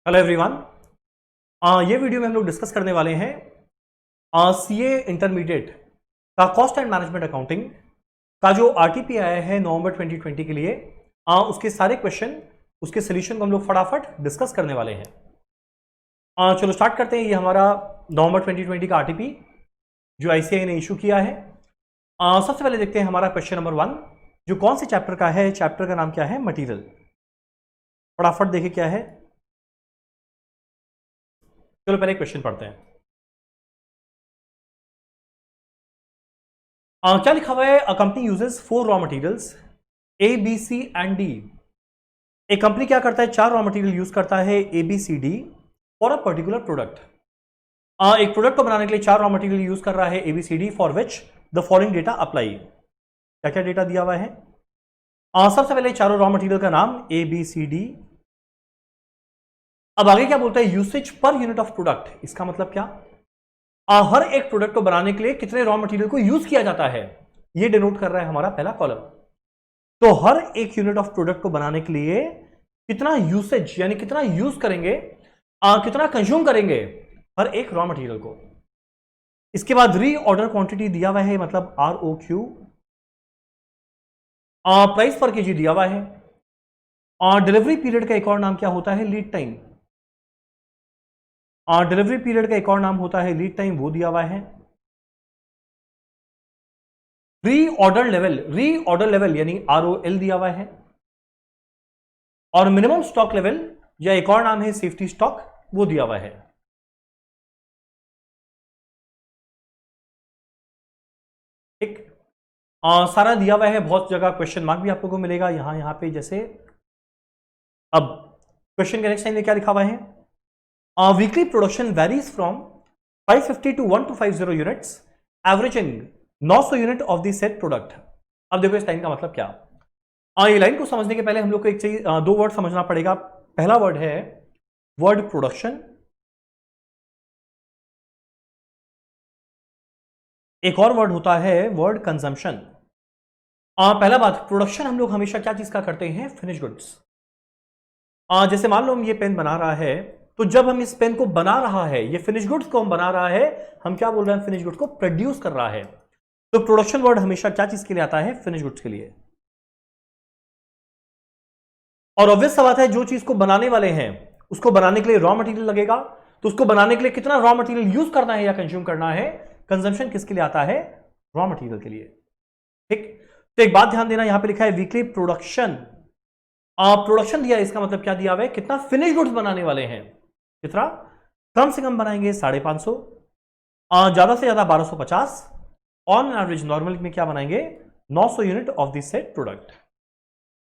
Hello everyone. ये video में हम लोग डिस्कस करने वाले हैं सीए इंटरमीडिएट का कॉस्ट एंड मैनेजमेंट अकाउंटिंग का जो आरटीपी आया है नवंबर 2020 के लिए। उसके सारे क्वेश्चन, उसके सोल्यूशन को हम लोग फटाफट डिस्कस करने वाले हैं। चलो स्टार्ट करते हैं। ये हमारा नवंबर 2020 का आरटीपी जो आईसीएआई ने इशू किया है। सबसे पहले देखते हैं हमारा क्वेश्चन नंबर 1 जो कौन से चैप्टर का है। चैप्टर का नाम क्या है? मटीरियल। फटाफट देखें क्या है। चलो पहले क्वेश्चन पढ़ते हैं। क्या लिखा हुआ है? A company uses 4 raw materials A B C and D. एक कंपनी क्या करता है? 4 रॉ मटेरियल यूज करता है A B C D for a particular product. एक प्रोडक्ट को बनाने के लिए 4 रॉ मटेरियल यूज कर रहा है A B C D for which the following data apply. क्या क्या डेटा दिया हुआ है? सबसे पहले चारों रॉ मटेरियल का नाम ए बी सी डी। अब आगे क्या बोलता है? Usage per unit of product. इसका मतलब क्या? हर एक प्रोडक्ट को बनाने के लिए कितने रॉ मटेरियल को यूज किया जाता है, यह डिनोट कर रहा है हमारा पहला कॉलम। तो हर एक यूनिट ऑफ प्रोडक्ट को बनाने के लिए कितना यूसेज यानी कितना यूज करेंगे, कितना कंज्यूम करेंगे हर एक रॉ मटेरियल को। इसके बाद रीऑर्डर क्वांटिटी दिया हुआ है, मतलब आर ओ क्यू। प्राइस पर केजी दिया हुआ है। डिलीवरी पीरियड का एक और नाम क्या होता है? Lead time. डिलीवरी पीरियड का एक और नाम होता है लीड टाइम, वो दिया हुआ है। रीऑर्डर लेवल यानी आरओएल दिया हुआ है। और मिनिमम स्टॉक लेवल या एक और नाम है सेफ्टी स्टॉक, वो दिया हुआ है। ठीक, सारा दिया हुआ है। बहुत जगह क्वेश्चन मार्क भी आप लोगों को मिलेगा यहां पे जैसे। अब क्वेश्चन के नेक्स्ट लाइन में क्या लिखा हुआ है? Weekly production varies from 550 to 1250 units, averaging 900 unit of the set product. अब देखो इस लाइन का मतलब क्या। ये लाइन को समझने के पहले हम लोग को एक चीज, दो वर्ड समझना पड़ेगा। पहला वर्ड है वर्ड प्रोडक्शन, एक और वर्ड होता है वर्ड कंजम्पशन। पहला बात, प्रोडक्शन हम लोग हमेशा क्या चीज का करते हैं? Finish goods. जैसे मान लो हम ये पेन बना रहा है, तो जब हम इस पेन को बना रहा है, ये फिनिश गुड्स को हम बना रहा है, हम क्या बोल रहे हैं? फिनिश गुड्स को प्रोड्यूस कर रहा है। तो प्रोडक्शन वर्ड हमेशा क्या चीज के लिए आता है? फिनिश गुड्स के लिए। और ऑब्वियस सा बात है, जो चीज को बनाने वाले हैं उसको बनाने के लिए रॉ मटेरियल लगेगा, तो उसको बनाने के लिए कितना रॉ मटेरियल यूज करना है या कंज्यूम करना है? कंजम्पशन किसके लिए आता है? रॉ मटेरियल के लिए। ठीक, तो एक बात ध्यान देना, यहां पे लिखा है वीकली प्रोडक्शन। प्रोडक्शन दिया, इसका मतलब क्या दिया हुआ है? कितना फिनिश गुड्स बनाने वाले हैं। कितना? कम से कम बनाएंगे 550, ज्यादा से ज्यादा 1250, ऑन एवरेज नॉर्मल में क्या बनाएंगे? 900 unit of this set product.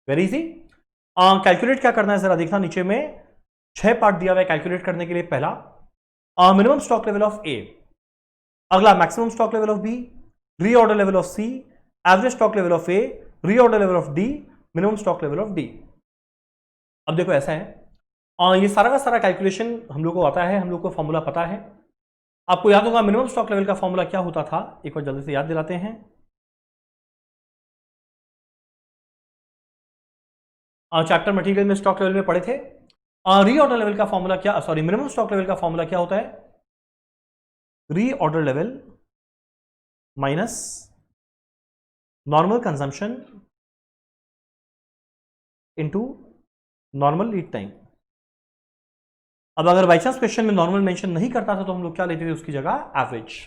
Very easy. Calculate क्या करना है जरा देखना, नीचे में 6 पार्ट दिया हुआ है कैलकुलेट करने के लिए। पहला minimum stock level of A, अगला maximum stock level of B, reorder level of C, average stock level of A, reorder level of D, minimum stock level of D. अब देखो ऐसा है, ये सारा का सारा कैलकुलेशन हम लोग को आता है, हम लोग को फॉर्मूला पता है। आपको याद होगा मिनिमम स्टॉक लेवल का फॉर्मूला क्या होता था, एक बार जल्दी से याद दिलाते हैं। चैप्टर मटेरियल में स्टॉक लेवल में पढ़े थे। रीऑर्डर लेवल का फॉर्मूला क्या, सॉरी मिनिमम स्टॉक लेवल का फॉर्मूला क्या होता है? Reorder level minus normal consumption into normal lead time. अब अगर बाई चांस क्वेश्चन में नॉर्मल मेंशन नहीं करता था तो हम लोग क्या लेते थे उसकी जगह? एवरेज।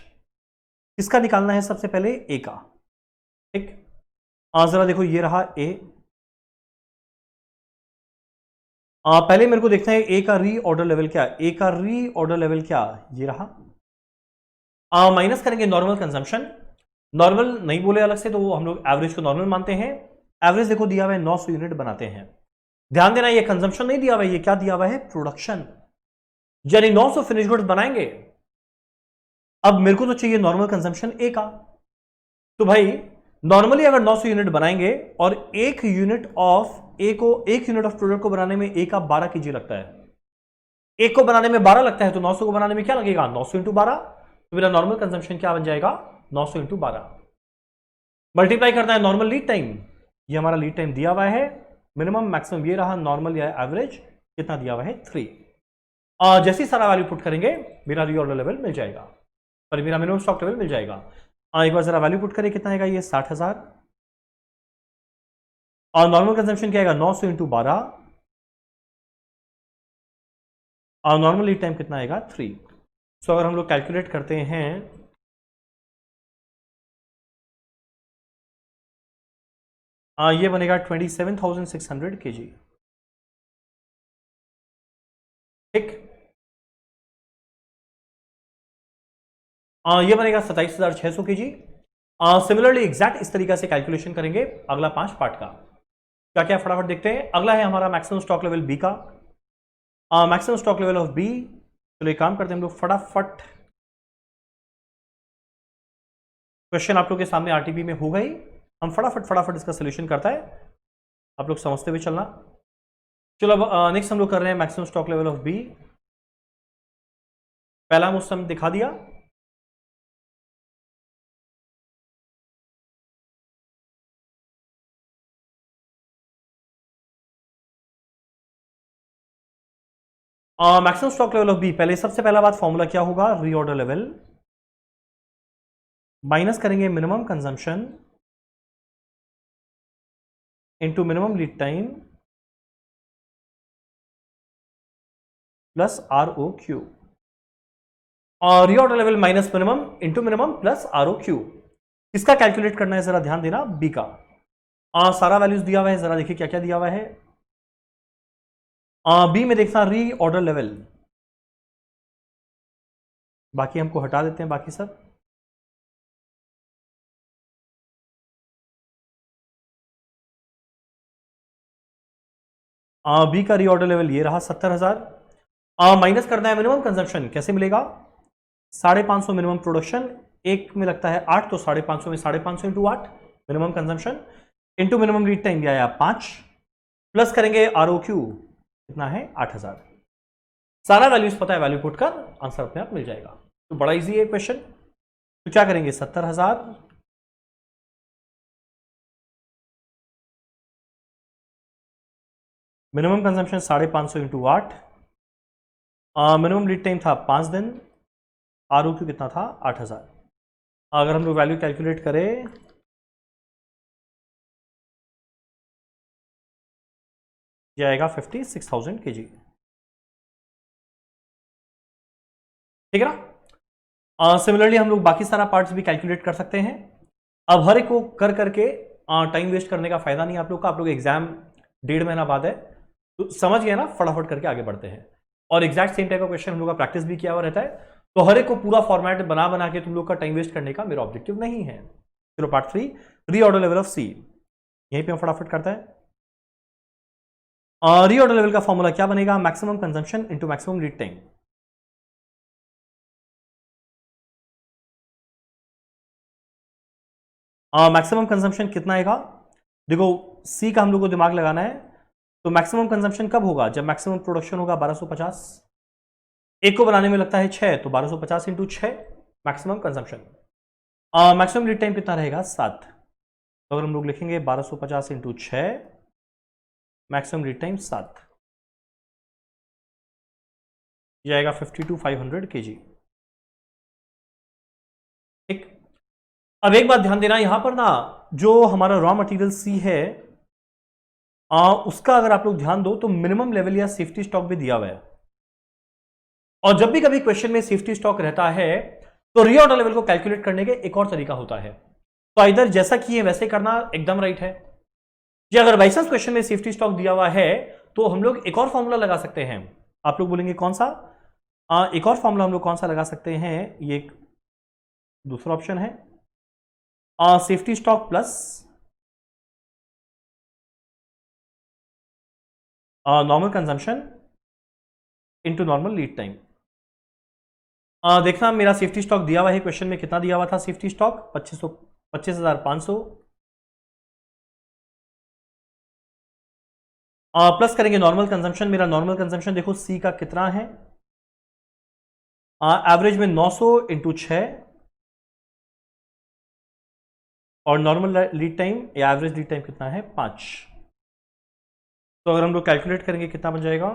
किसका निकालना है? सबसे पहले ए का। ठीक, जरा देखो ये रहा ए। पहले मेरे को देखना है ए का रीऑर्डर लेवल क्या। ए का रीऑर्डर लेवल क्या? ये रहा। माइनस करेंगे नॉर्मल कंजम्पशन। नॉर्मल नहीं बोले अलग से, तो वो हम लोग एवरेज को नॉर्मल मानते हैं। एवरेज देखो दिया हुआ है 900 यूनिट बनाते हैं। ध्यान देना, ये कंजम्पशन नहीं दिया हुआ है, ये क्या दिया हुआ है? प्रोडक्शन। यानी 900 फिनिश गुड्स बनाएंगे। अब मेरे को तो चाहिए नॉर्मल कंजम्पशन ए का, तो भाई नॉर्मली अगर 900 यूनिट बनाएंगे और एक यूनिट ऑफ ए को, एक यूनिट ऑफ प्रोडक्ट को बनाने में ए का 12 केजी लगता है, एक को बनाने में 12 लगता है, तो 900 को बनाने में क्या लगेगा? 900 इंटू 12। तो मेरा नॉर्मल कंजम्पशन क्या बन जाएगा? 900 इंटू 12। मल्टीप्लाई करना है नॉर्मल लीड टाइम, ये हमारा लीड टाइम दिया हुआ है। मिनिमम मैक्सिमम ये रहा, नॉर्मल या एवरेज कितना दिया हुआ है? 3। जैसे ही सारा वैल्यू पुट करेंगे मेरा रीऑर्डर लेवल मिल जाएगा, सॉरी मेरा मिनिमम स्टॉक लेवल मिल जाएगा। एक बार जरा वैल्यू पुट करें, कितना आएगा ये 60,000। और नॉर्मल कंजम्पशन क्या आएगा 900 इंटू 12, और नॉर्मल लीड टाइम कितना आएगा 3। सो अगर हम लोग कैलकुलेट करते हैं ये बनेगा 27,600 kg। ठीक, ये बनेगा 27,600 kg। सिमिलरली एग्जैक्ट इस तरीके से कैलकुलेशन करेंगे अगला 5 पार्ट का। क्या क्या फटाफट देखते हैं। अगला है हमारा मैक्सिमम स्टॉक लेवल बी का। Maximum stock level of B, चलो एक काम करते हैं हम लोग फटाफट। क्वेश्चन आप लोग के सामने आरटीपी में होगा ही, हम फटाफट इसका सोल्यूशन करता है, आप लोग समझते हुए चलना। चलो अब नेक्स्ट हम लोग कर रहे हैं maximum stock level of B. पहला मुझसे दिखा दिया, maximum stock level of B. पहले सबसे पहला बात फॉर्मूला क्या होगा, रीऑर्डर लेवल माइनस करेंगे minimum consumption into minimum lead time plus ROQ। और reorder level minus minimum into minimum plus ROQ। इसका कैलकुलेट करना है, जरा ध्यान देना बी का। सारा वैल्यूज दिया हुआ है, जरा देखिए क्या क्या दिया हुआ है। बी में देखना रीऑर्डर लेवल, बाकी हमको हटा देते हैं बाकी सब। बी का रीऑर्डर लेवल ये रहा 70,000। माइनस करना है मिनिमम कंजम्पशन, कैसे मिलेगा 550 मिनिमम प्रोडक्शन, एक में लगता है 8 तो 550 में 550 into 8 minimum consumption into minimum lead time आया 5, प्लस करेंगे ROQ कितना है 8,000। सारा वैल्यूज पता है, वैल्यू पुट कर आंसर अपने आप मिल जाएगा। तो बड़ा इजी है क्वेश्चन। तो क्या करेंगे 70,000 minimum consumption 550 into 8, minimum lead time था 5 दिन, ROQ कितना था 8,000। अगर हम लोग वैल्यू कैलकुलेट करें ये आएगा 56,000 kg। ठीक है ना। सिमिलरली हम लोग बाकी सारा पार्ट्स भी कैलकुलेट कर सकते हैं। अब हर एक को कर करके टाइम वेस्ट करने का फायदा नहीं आप लोग का। आप लोग एग्जाम 1.5 महीना बाद है, तो समझ गए ना, फटाफट करके आगे बढ़ते हैं। और एग्जैक्ट सेम टाइप का क्वेश्चन हम लोग का प्रैक्टिस भी किया हुआ रहता है, तो हर एक को पूरा फॉर्मेट बना बना के तुम लोग का टाइम वेस्ट करने का मेरा ऑब्जेक्टिव नहीं है। चलो पार्ट 3 रीऑर्डर लेवल ऑफ सी, यहीं पे हम फटाफट करते हैं। रीऑर्डर लेवल का फॉर्मूला क्या बनेगा, maximum consumption into maximum lead time. Maximum consumption कितना आएगा, देखो सी का हम लोग को दिमाग लगाना है। तो मैक्सिमम कंजम्पशन कब होगा, जब मैक्सिमम प्रोडक्शन होगा 1250, एक को बनाने में लगता है 6, तो 1250 into 6 maximum consumption. Maximum lead time कितना रहेगा 7, तो अगर हम लोग लिखेंगे 1250 इंटू 6 मैक्सिमम लीड टाइम 7, ये आएगा 52,500 kg। ठीक, अब एक बात ध्यान देना यहां पर ना, जो हमारा रॉ मटेरियल सी है उसका अगर आप लोग ध्यान दो तो मिनिमम लेवल या सेफ्टी स्टॉक भी दिया हुआ है। और जब भी कभी क्वेश्चन में सेफ्टी स्टॉक रहता है तो रीऑर्डर लेवल को कैलकुलेट करने के एक और तरीका होता है। तो इधर जैसा किए वैसे करना एकदम राइट है। कि अगर बाई चांस क्वेश्चन में सेफ्टी स्टॉक दिया हुआ है तो हम लोग एक और फॉर्मूला लगा सकते हैं। आप लोग बोलेंगे कौन सा, एक और फॉर्मूला हम लोग कौन सा लगा सकते हैं, ये एक दूसरा ऑप्शन है, safety stock plus normal consumption into normal lead time. देखना मेरा सेफ्टी स्टॉक दिया हुआ है क्वेश्चन में, कितना दिया हुआ था सेफ्टी स्टॉक 25,500, प्लस करेंगे नॉर्मल कंजम्पशन। मेरा नॉर्मल कंजम्पशन देखो सी का कितना है, एवरेज में 900 इंटू 6, और नॉर्मल लीड टाइम या एवरेज लीड टाइम कितना है 5। तो अगर हम लोग कैलकुलेट करेंगे कितना बन जाएगा,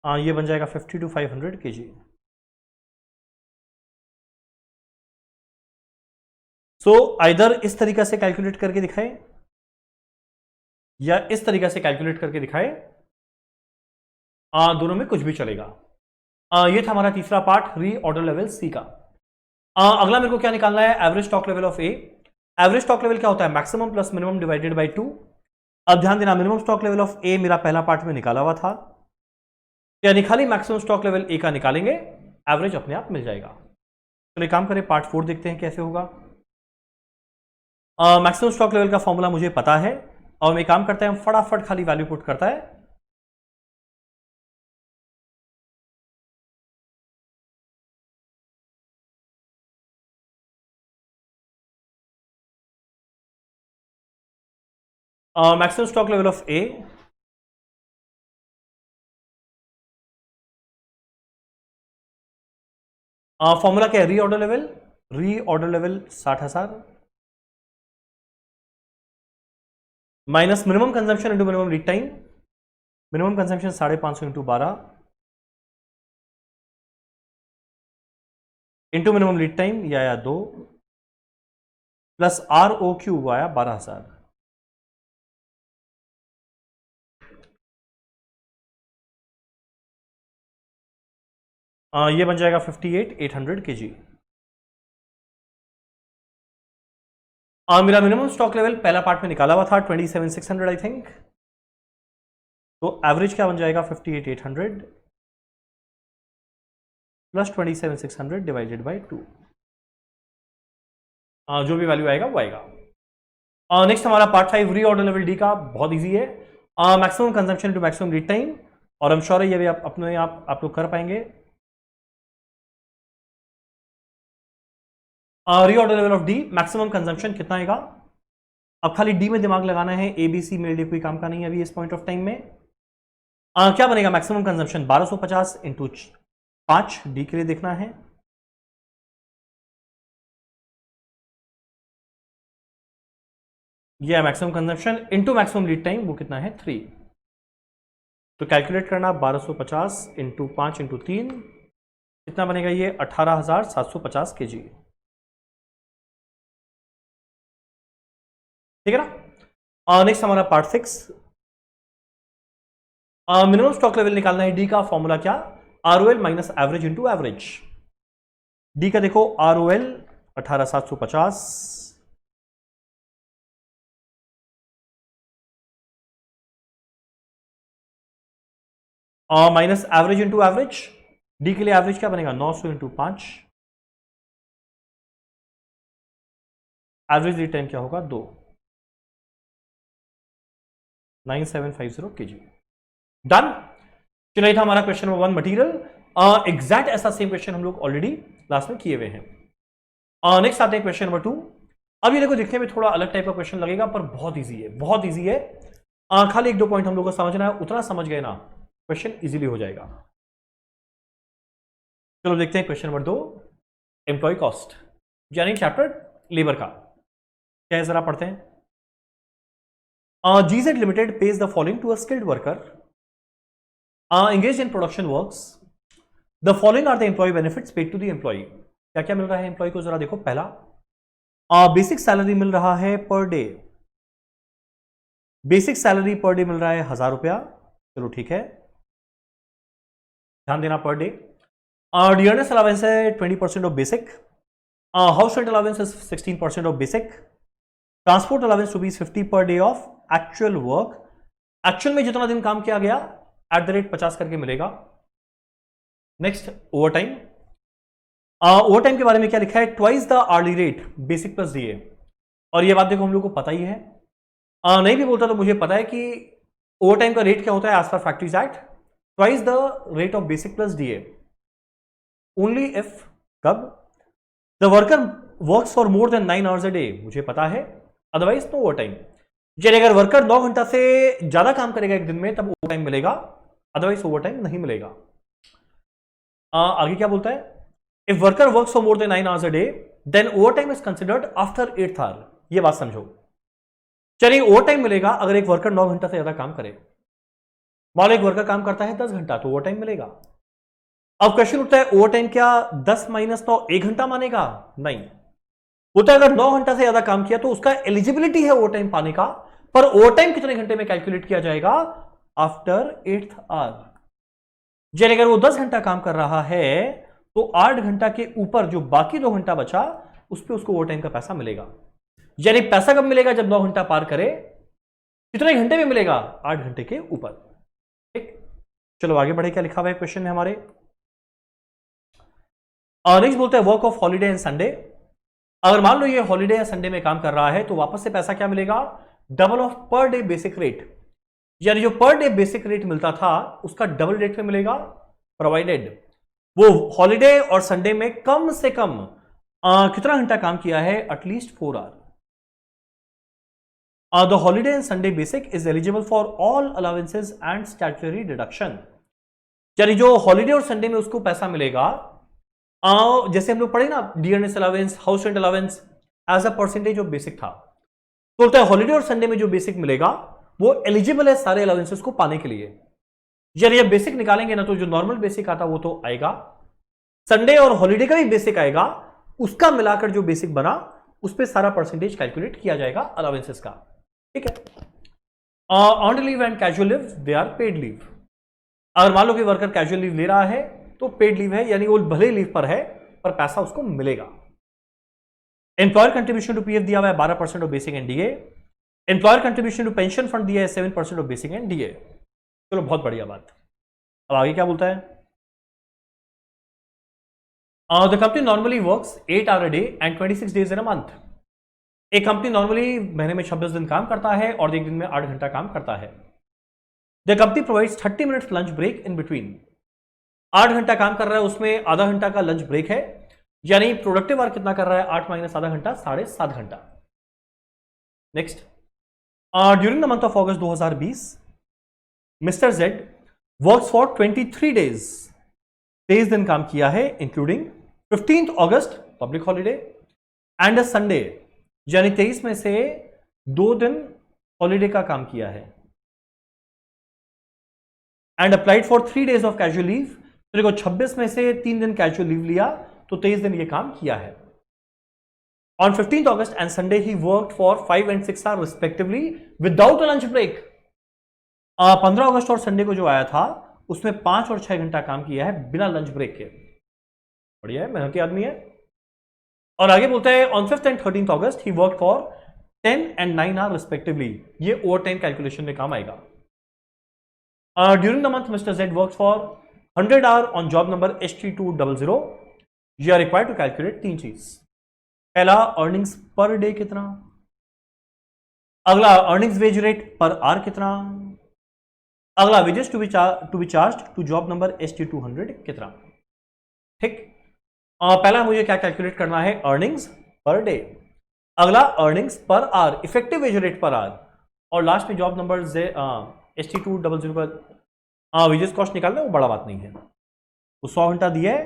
ये बन जाएगा 50 to 500 kg। सो आइदर इस तरीका से कैलकुलेट करके दिखाए या इस तरीका से कैलकुलेट करके दिखाए, दोनों में कुछ भी चलेगा। ये था हमारा तीसरा पार्ट, रीऑर्डर लेवल सी का। अगला मेरे को क्या निकालना है, average stock level of A. Average stock level क्या होता है, maximum plus minimum divided by 2। अब ध्यान देना, मिनिमम स्टॉक लेवल ऑफ ए मेरा पहला पार्ट में निकाला हुआ था, यानी खाली मैक्सिमम स्टॉक लेवल ए का निकालेंगे, एवरेज अपने आप मिल जाएगा। चलिए काम करें, पार्ट 4 देखते हैं कैसे होगा। मैक्सिमम स्टॉक लेवल का फॉर्मूला मुझे पता है, और मैं काम करता है फटाफट खाली वैल्यू पुट करता है। Maximum stock level of a formula क्या है, reorder level. Reorder level 60,000 minus minimum consumption into minimum lead time. Minimum consumption 550 into 12 into minimum lead time या 2 प्लस आर ओ क्यू आया 12,000। ये बन जाएगा 58,800 kg। मेरा मिनिमम स्टॉक लेवल पहला part में निकाला हुआ था 27,600 आई थिंक, तो एवरेज क्या बन जाएगा 58,800 प्लस 27,600 डिवाइडेड बाई 2। जो भी वैल्यू आएगा वो आएगा। नेक्स्ट हमारा पार्ट 5 रीऑर्डर लेवल डी का, बहुत इजी है। Maximum consumption to maximum lead time, और हम श्योर है ये भी आप अपने आप लोग कर पाएंगे। Reorder level of D, maximum consumption कितना आएगा, अब खाली डी में दिमाग लगाना है, ए बी सी मेरे लिए कोई काम का नहीं है अभी इस पॉइंट ऑफ टाइम में। क्या बनेगा, मैक्सिमम कंजम्पशन 1250 इंटू 5, डी के लिए देखना है। यह maximum consumption into maximum lead time, वो कितना है 3। तो कैलकुलेट करना, 1250 इंटू 5 इंटू 3 कितना बनेगा, ये 18,750 kg। ठीक है ना। नेक्स्ट हमारा पार्ट 6, मिनिमम स्टॉक लेवल निकालना है। डी का फॉर्मूला क्या, ROL minus average into average. D का देखो ROL 18,750 minus average into average. D के लिए एवरेज क्या बनेगा, 900 इंटू 5, एवरेज लीड टाइम क्या होगा 2, 9750 kg। डन। चलिए था हमारा क्वेश्चन नंबर 1 मटेरियल। एग्जैक्ट ऐसा सेम क्वेश्चन हम लोग ऑलरेडी क्लास में किए हुए हैं। नेक्स्ट आते हैं क्वेश्चन नंबर 2। अब ये देखो दिखने में थोड़ा अलग टाइप का क्वेश्चन लगेगा, पर बहुत इजी है, बहुत इजी है। खाली 1-2 पॉइंट हम लोग को समझना है, उतना समझ गए ना क्वेश्चन इजीली हो जाएगा। चलो देखते हैं क्वेश्चन नंबर 2, एम्प्लॉय कॉस्ट, यानी चैप्टर लेबर का क्या है, जरा पढ़ते हैं। GZ Limited pays the following to a skilled worker engaged in production works. The following are the employee benefits paid to the employee. क्या क्या मिल रहा है एम्प्लॉय को, जरा देखो। पहला, बेसिक सैलरी मिल रहा है per day, basic salary per day meal रहा है 1,000 रुपया। चलो ठीक है, ध्यान देना, पर डे। डियरनेस अलावेंस है 20% of basic, house rent allowance is 16% of basic, transport allowance rupees 50 per day of actual work. Actual में जितना दिन काम किया गया @ 50 करके मिलेगा। Next, overtime. Overtime के बारे में क्या लिखा है, twice the early rate basic plus DA. और ये बात देखो हम लोग को पता ही है, नहीं भी बोलता तो मुझे पता है कि ओवर टाइम का रेट क्या होता है as per factories act, twice the rate of basic plus DA only if, कब, the worker works for more than 9 hours a day, मुझे पता है, अदरवाइज नो ओवर टाइम। चलिए अगर वर्कर 9 घंटा से ज्यादा काम करेगा एक दिन में तब ओवर टाइम मिलेगा, अदरवाइज ओवर टाइम नहीं मिलेगा। आगे क्या बोलता है, if worker works for more than 9 hours a day then overtime is considered after 8th hour. ये बात समझो। चलिए ओवर टाइम मिलेगा अगर एक वर्कर 9 घंटा से ज्यादा काम करे, मान लो एक वर्कर काम करता है 10 घंटा, तो ओवर टाइम मिलेगा। अब क्वेश्चन उठता है ओवर टाइम क्या 10 माइनस 9 1 घंटा मानेगा? नहीं, वो तो अगर 9 घंटा से ज्यादा काम किया तो उसका एलिजिबिलिटी है ओवर टाइम पाने का, पर ओवर टाइम कितने घंटे में कैलकुलेट किया जाएगा? After 8th hour. यानी अगर वो 10 घंटा काम कर रहा है तो 8 घंटा के ऊपर जो बाकी 2 घंटा बचा उस पर उसको ओवर टाइम का पैसा मिलेगा। यानी पैसा कब मिलेगा? जब 9 घंटा पार करे। कितने घंटे में मिलेगा? 8 घंटे के ऊपर। ठीक, चलो आगे बढ़े। क्या लिखा हुआ है क्वेश्चन में हमारे? नेक्स्ट बोलते हैं work of holiday and Sunday. अगर मान लो ये हॉलीडे या संडे में काम कर रहा है तो वापस से पैसा क्या मिलेगा? Double of per day basic rate. यानी जो पर डे बेसिक रेट मिलता था उसका डबल रेट में मिलेगा, प्रोवाइडेड वो हॉलीडे और संडे में कम से कम कितना घंटा काम किया है? At least 4 hour. The holiday and Sunday basic is eligible for all allowances and statutory deduction. यानी जो हॉलीडे और संडे में उसको पैसा मिलेगा, जैसे हम लोग पढ़े ना dearness allowance, house rent allowance as a percentage of basic था, तो बोलता है हॉलीडे और संडे में जो बेसिक मिलेगा वो एलिजिबल है सारे अलाउंसेस को पाने के लिए। यानी जब बेसिक निकालेंगे ना तो जो नॉर्मल बेसिक आता वो तो आएगा, संडे और हॉलीडे का भी बेसिक आएगा, उसका मिलाकर जो बेसिक बना उस पर सारा परसेंटेज कैलकुलेट किया जाएगा अलाउंसेस का। ठीक है। On leave and casual leave they are paid leave. अगर मान लो कि वर्कर कैजुअल लीव ले रहा है तो पेड लीव है, यानी वो भले लीव पर है पर पैसा उसको मिलेगा। एम्प्लॉयर कंट्रीब्यूशन टू पीएफ दिया हुआ है 12% of basic and DA. Employer contribution to pension fund दिया है 7% ऑफ बेसिक एंड डीए। चलो बहुत बढ़िया बात। अब आगे क्या बोलता है? The company normally works 8 hour a day and 26 days in a month. एक कंपनी नॉर्मली महीने में 26 दिन काम करता है और एक दिन में 8 घंटा काम करता है। The company provides 30 minutes lunch break in between. 8 घंटा काम कर रहा है, उसमें आधा घंटा का लंच ब्रेक है, यानी प्रोडक्टिव आवर कितना कर रहा है? 8 माइनस आधा घंटा, 7.5 घंटा। Next, during the month of August 2020 mister Z works for 23 days. 23 दिन काम किया है including 15th August public holiday and a Sunday, यानी 23 में से 2 दिन हॉलीडे का काम किया है। And applied for 3 days of casual leave. तो देखो 26 में से 3 दिन कैजुअल लीव लिया तो 23 दिन ये काम किया है। On 15th August and Sunday he worked for 5 and 6 hour respectively without a lunch break. 15 अगस्त और संडे को जो आया था उसमें 5 और 6 घंटा काम किया है बिना लंच ब्रेक के। बढ़िया है, मेहनती आदमी है। और आगे बोलता है on 5th and 13th August he work for 10 and 9 hour respectively. ये ओवर टाइम कैलकुलेशन में काम आएगा। During the month mister Z work for 100 hour on job number HT200। You are required to calculate 3 चीज। पहला earnings per day कितना, अगला earnings wage rate per hour कितना, अगला wages to be charged to job number HT200 कितना। ठीक, पहला मुझे क्या कैलकुलेट करना है? अर्निंग्स पर डे, अगला earnings per hour, effective ways rate per our, और लास्ट में जॉब नंबर HT200 पर वेजेस कॉस्ट निकालना। वो बड़ा बात नहीं है, वो 100 घंटा दिया है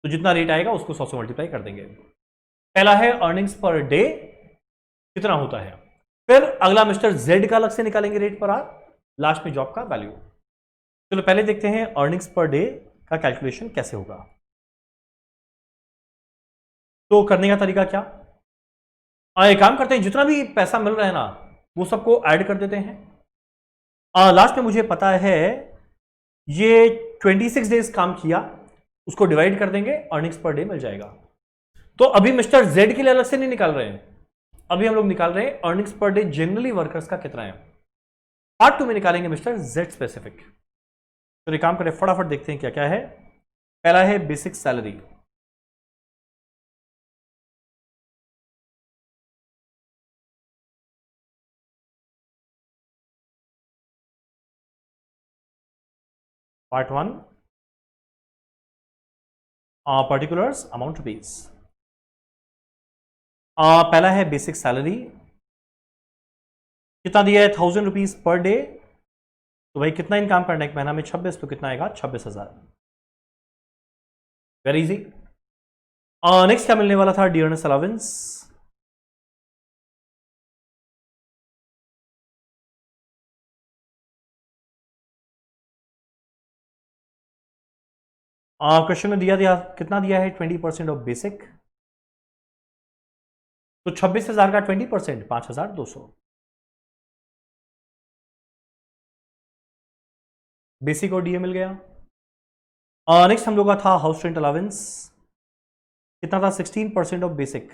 तो जितना रेट आएगा उसको 100 से मल्टीप्लाई कर देंगे। पहला है अर्निंग्स पर डे कितना होता है, फिर अगला मिस्टर जेड का अलग से निकालेंगे रेट पर आवर, लास्ट में जॉब का वैल्यू। चलो पहले देखते हैं अर्निंग्स पर डे का कैलकुलेशन कैसे होगा। तो करने का तरीका क्या? एक काम करते हैं, जितना भी पैसा मिल रहा है ना वो सबको ऐड कर देते हैं। लास्ट में मुझे पता है ये 26 डेज काम किया, उसको डिवाइड कर देंगे, अर्निंग्स पर डे मिल जाएगा। तो अभी मिस्टर जेड के लिए अलग से नहीं निकाल रहे हैं, अभी हम लोग निकाल रहे हैं earnings per day generally workers का कितना है। पार्ट 2 में निकालेंगे मिस्टर जेड स्पेसिफिक। तो ये काम करें, फटाफट देखते हैं क्या क्या है। पहला है basic salary. Part 1 particulars amount rupees. पहला है बेसिक सैलरी, कितना दिया है? 1000 रुपीज पर डे। तो भाई कितना इनकम करना है एक महीना में? 26, तो कितना आएगा? 26,000। Very easy. नेक्स्ट क्या मिलने वाला था? Dearness allowance. क्वेश्चन में दिया कितना दिया है 20% ऑफ बेसिक, तो 26,000 का 20% 5,200 बेसिक और डीए मिल गया। नेक्स्ट हम लोग का था हाउस रेंट अलावेंस, कितना था 16% ऑफ बेसिक,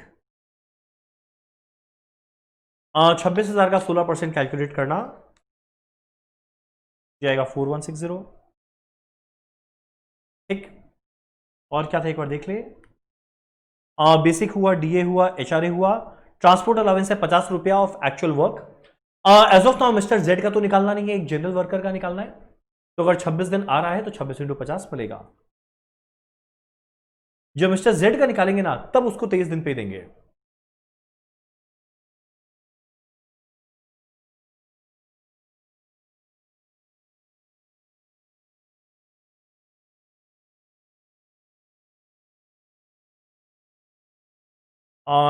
26,000 का 16% कैलकुलेट करना जाएगा 4160। ठीक, और क्या था एक बार देख ले। बेसिक हुआ, डीए हुआ, एचआरए हुआ, ट्रांसपोर्ट अलावेंस है 50 रुपया of actual work. As of now mister Z का तो निकालना नहीं है, एक जनरल वर्कर का निकालना है। तो अगर 26 दिन आ रहा है तो 26 इंटू 50 मिलेगा। जब मिस्टर जेड का निकालेंगे ना तब उसको 23 दिन पे देंगे।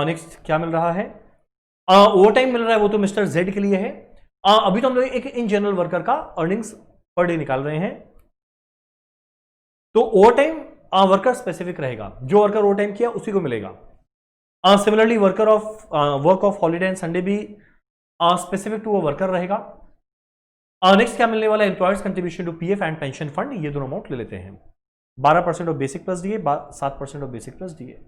नेक्स्ट क्या मिल रहा है, ओवर टाइम मिल रहा है, वो तो मिस्टर जेड के लिए है। अभी तो हम लोग एक इन जनरल वर्कर का अर्निंग्स पर डे निकाल रहे हैं। तो ओवर टाइम वर्कर स्पेसिफिक रहेगा, जो वर्कर ओवर टाइम किया उसी को मिलेगा। Similarly worker of work of holiday and Sunday भी स्पेसिफिक टू वो वर्कर रहेगा। नेक्स्ट क्या मिलने वाला है, employers contribution to PF and pension fund, ये दोनों अमाउंट ले लेते हैं। 12% of basic plus DA, 7% of basic plus DA.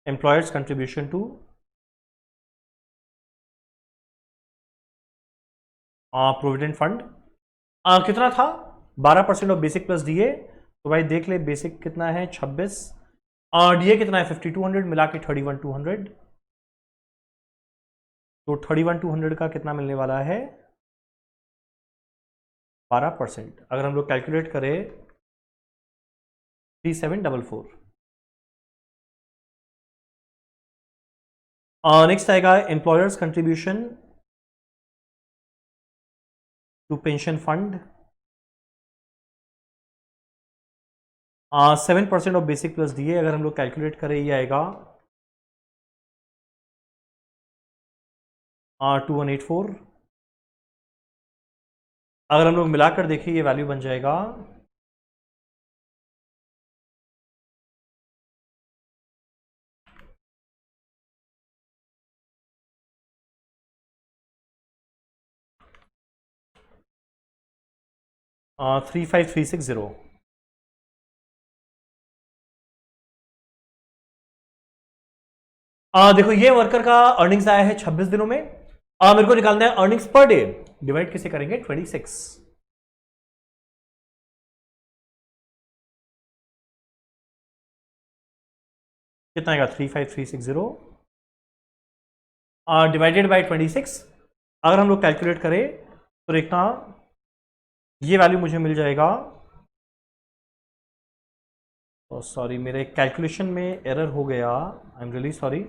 Employers contribution to provident fund कितना था, 12% ऑफ बेसिक प्लस डीए। तो भाई देख ले बेसिक कितना है 26, डीए कितना है 5200, मिला के 31,200। तो 31,200 का कितना मिलने वाला है 12%। अगर हम लोग कैलकुलेट करें 3744। नेक्स्ट आएगा employers contribution to pension fund, 7% of basic plus DA. अगर हम लोग कैलकुलेट करें ये आएगा 2184। अगर हम लोग मिलाकर देखें ये वैल्यू बन जाएगा 35360। देखो ये वर्कर का अर्निंग्स आया है 26 दिनों में। मेरे को निकालना है अर्निंग्स पर डे, डिवाइड किसे करेंगे 26। कितना आएगा 35360 डिवाइडेड बाय 26। अगर हम लोग कैलकुलेट करें तो देखना ये वैल्यू मुझे मिल जाएगा, सॉरी मेरे कैलकुलेशन में एरर हो गया, आई एम रियली सॉरी,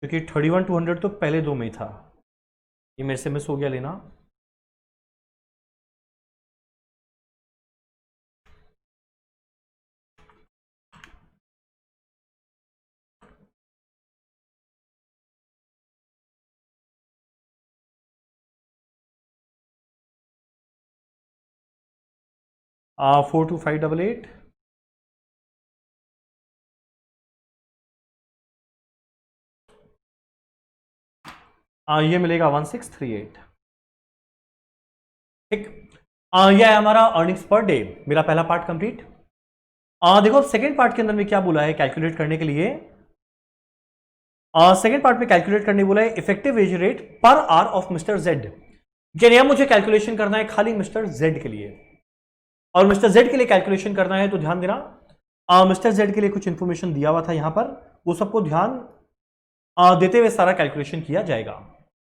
क्योंकि 31,200 तो पहले दो में ही था, ये मेरे से मिस हो गया लेना। आ 42588, ये मिलेगा 1638। ठीक, ये है हमारा अर्निंग्स पर डे, मेरा पहला पार्ट कंप्लीट। देखो सेकेंड पार्ट के अंदर में क्या बोला है कैलकुलेट करने के लिए। सेकेंड पार्ट में कैलकुलेट करने बोला है effective ways rate per hour of mister Z. यानी मुझे कैलकुलेशन करना है खाली मिस्टर जेड के लिए, और मिस्टर जेड के लिए कैलकुलेशन करना है तो ध्यान देना मिस्टर जेड के लिए कुछ इंफॉर्मेशन दिया हुआ था यहां पर, वो सबको ध्यान देते हुए सारा कैलकुलेशन किया जाएगा।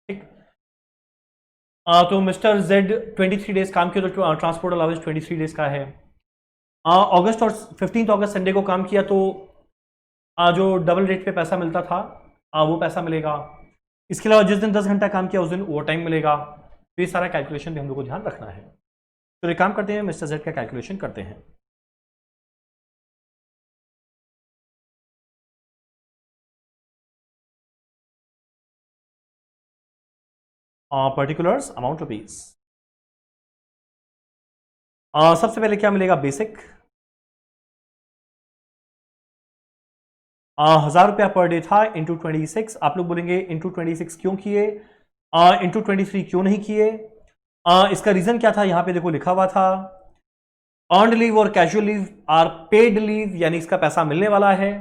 ठीक, तो मिस्टर जेड 23 डेज काम किया तो ट्रांसपोर्ट अलाउंस 23 डेज का है। अगस्त और 15 अगस्त संडे को काम किया तो जो डबल रेट पे पैसा मिलता था वो पैसा मिलेगा। इसके अलावा जिस दिन 10 घंटा काम किया उस दिन ओवर टाइम मिलेगा। तो ये सारा कैलकुलेशन भी हम लोग को ध्यान रखना है। तो एक काम करते हैं, मिस्टर जेड का कैलकुलेशन करते हैं। Particulars amount rupees. सबसे पहले क्या मिलेगा, बेसिक 1000 रुपया पर डे था, इंटू 26। आप लोग बोलेंगे इंटू 26 क्यों किए, इंटू 23 क्यों नहीं किए? इसका रीजन क्या था, यहां पे देखो लिखा हुआ था अर्नड लीव और casual leave are paid leave, यानी इसका पैसा मिलने वाला है।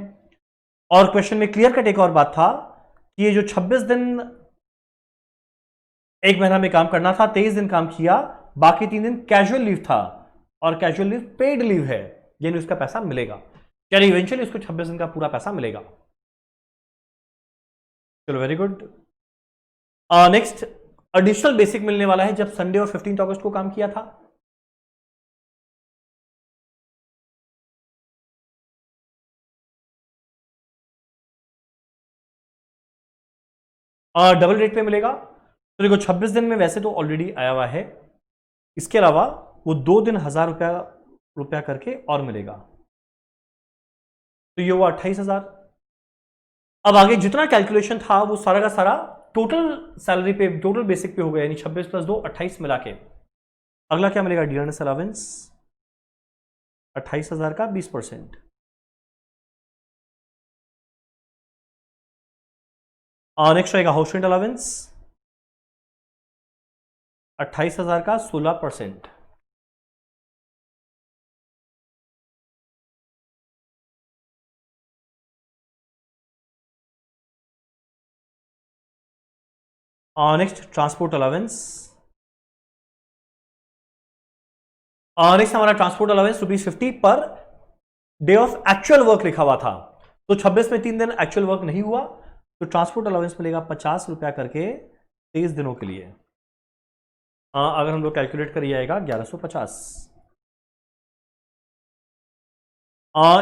और क्वेश्चन में क्लियर कट एक और बात था कि ये जो 26 दिन एक महीना में काम करना था, 23 दिन काम किया, बाकी 3 दिन कैजुअल लीव था, और कैजुअल लीव पेड लीव है, यानी उसका पैसा मिलेगा, यानी इवेंचुअली उसको 26 दिन का पूरा पैसा मिलेगा। चलो very good. Next, additional basic मिलने वाला है जब संडे और 15 अगस्त को काम किया था। डबल रेट पे मिलेगा। तो देखो 26 दिन में वैसे तो ऑलरेडी आया हुआ है, इसके अलावा वो 2 दिन 1000 रुपया करके और मिलेगा, तो ये हुआ 28,000। अब आगे जितना कैलकुलेशन था वो सारा का सारा टोटल सैलरी पे, टोटल बेसिक पे हो गया, यानी 26 + 2 28 मिला के। अगला क्या मिलेगा, डियरनेस अलावेंस 28,000 का 20%। नेक्स्ट आएगा हाउस रेंट अलावेंस 28,000 का 16%। नेक्स्ट ट्रांसपोर्ट अलावेंस, नेक्स्ट हमारा transport allowance ₹50 per day of actual work लिखा हुआ था, तो 26 में 3 दिन एक्चुअल वर्क नहीं हुआ, तो ट्रांसपोर्ट अलावेंस मिलेगा 50 रुपया करके 23 दिनों के लिए। अगर हम लोग कैलकुलेट करिए आएगा 1150।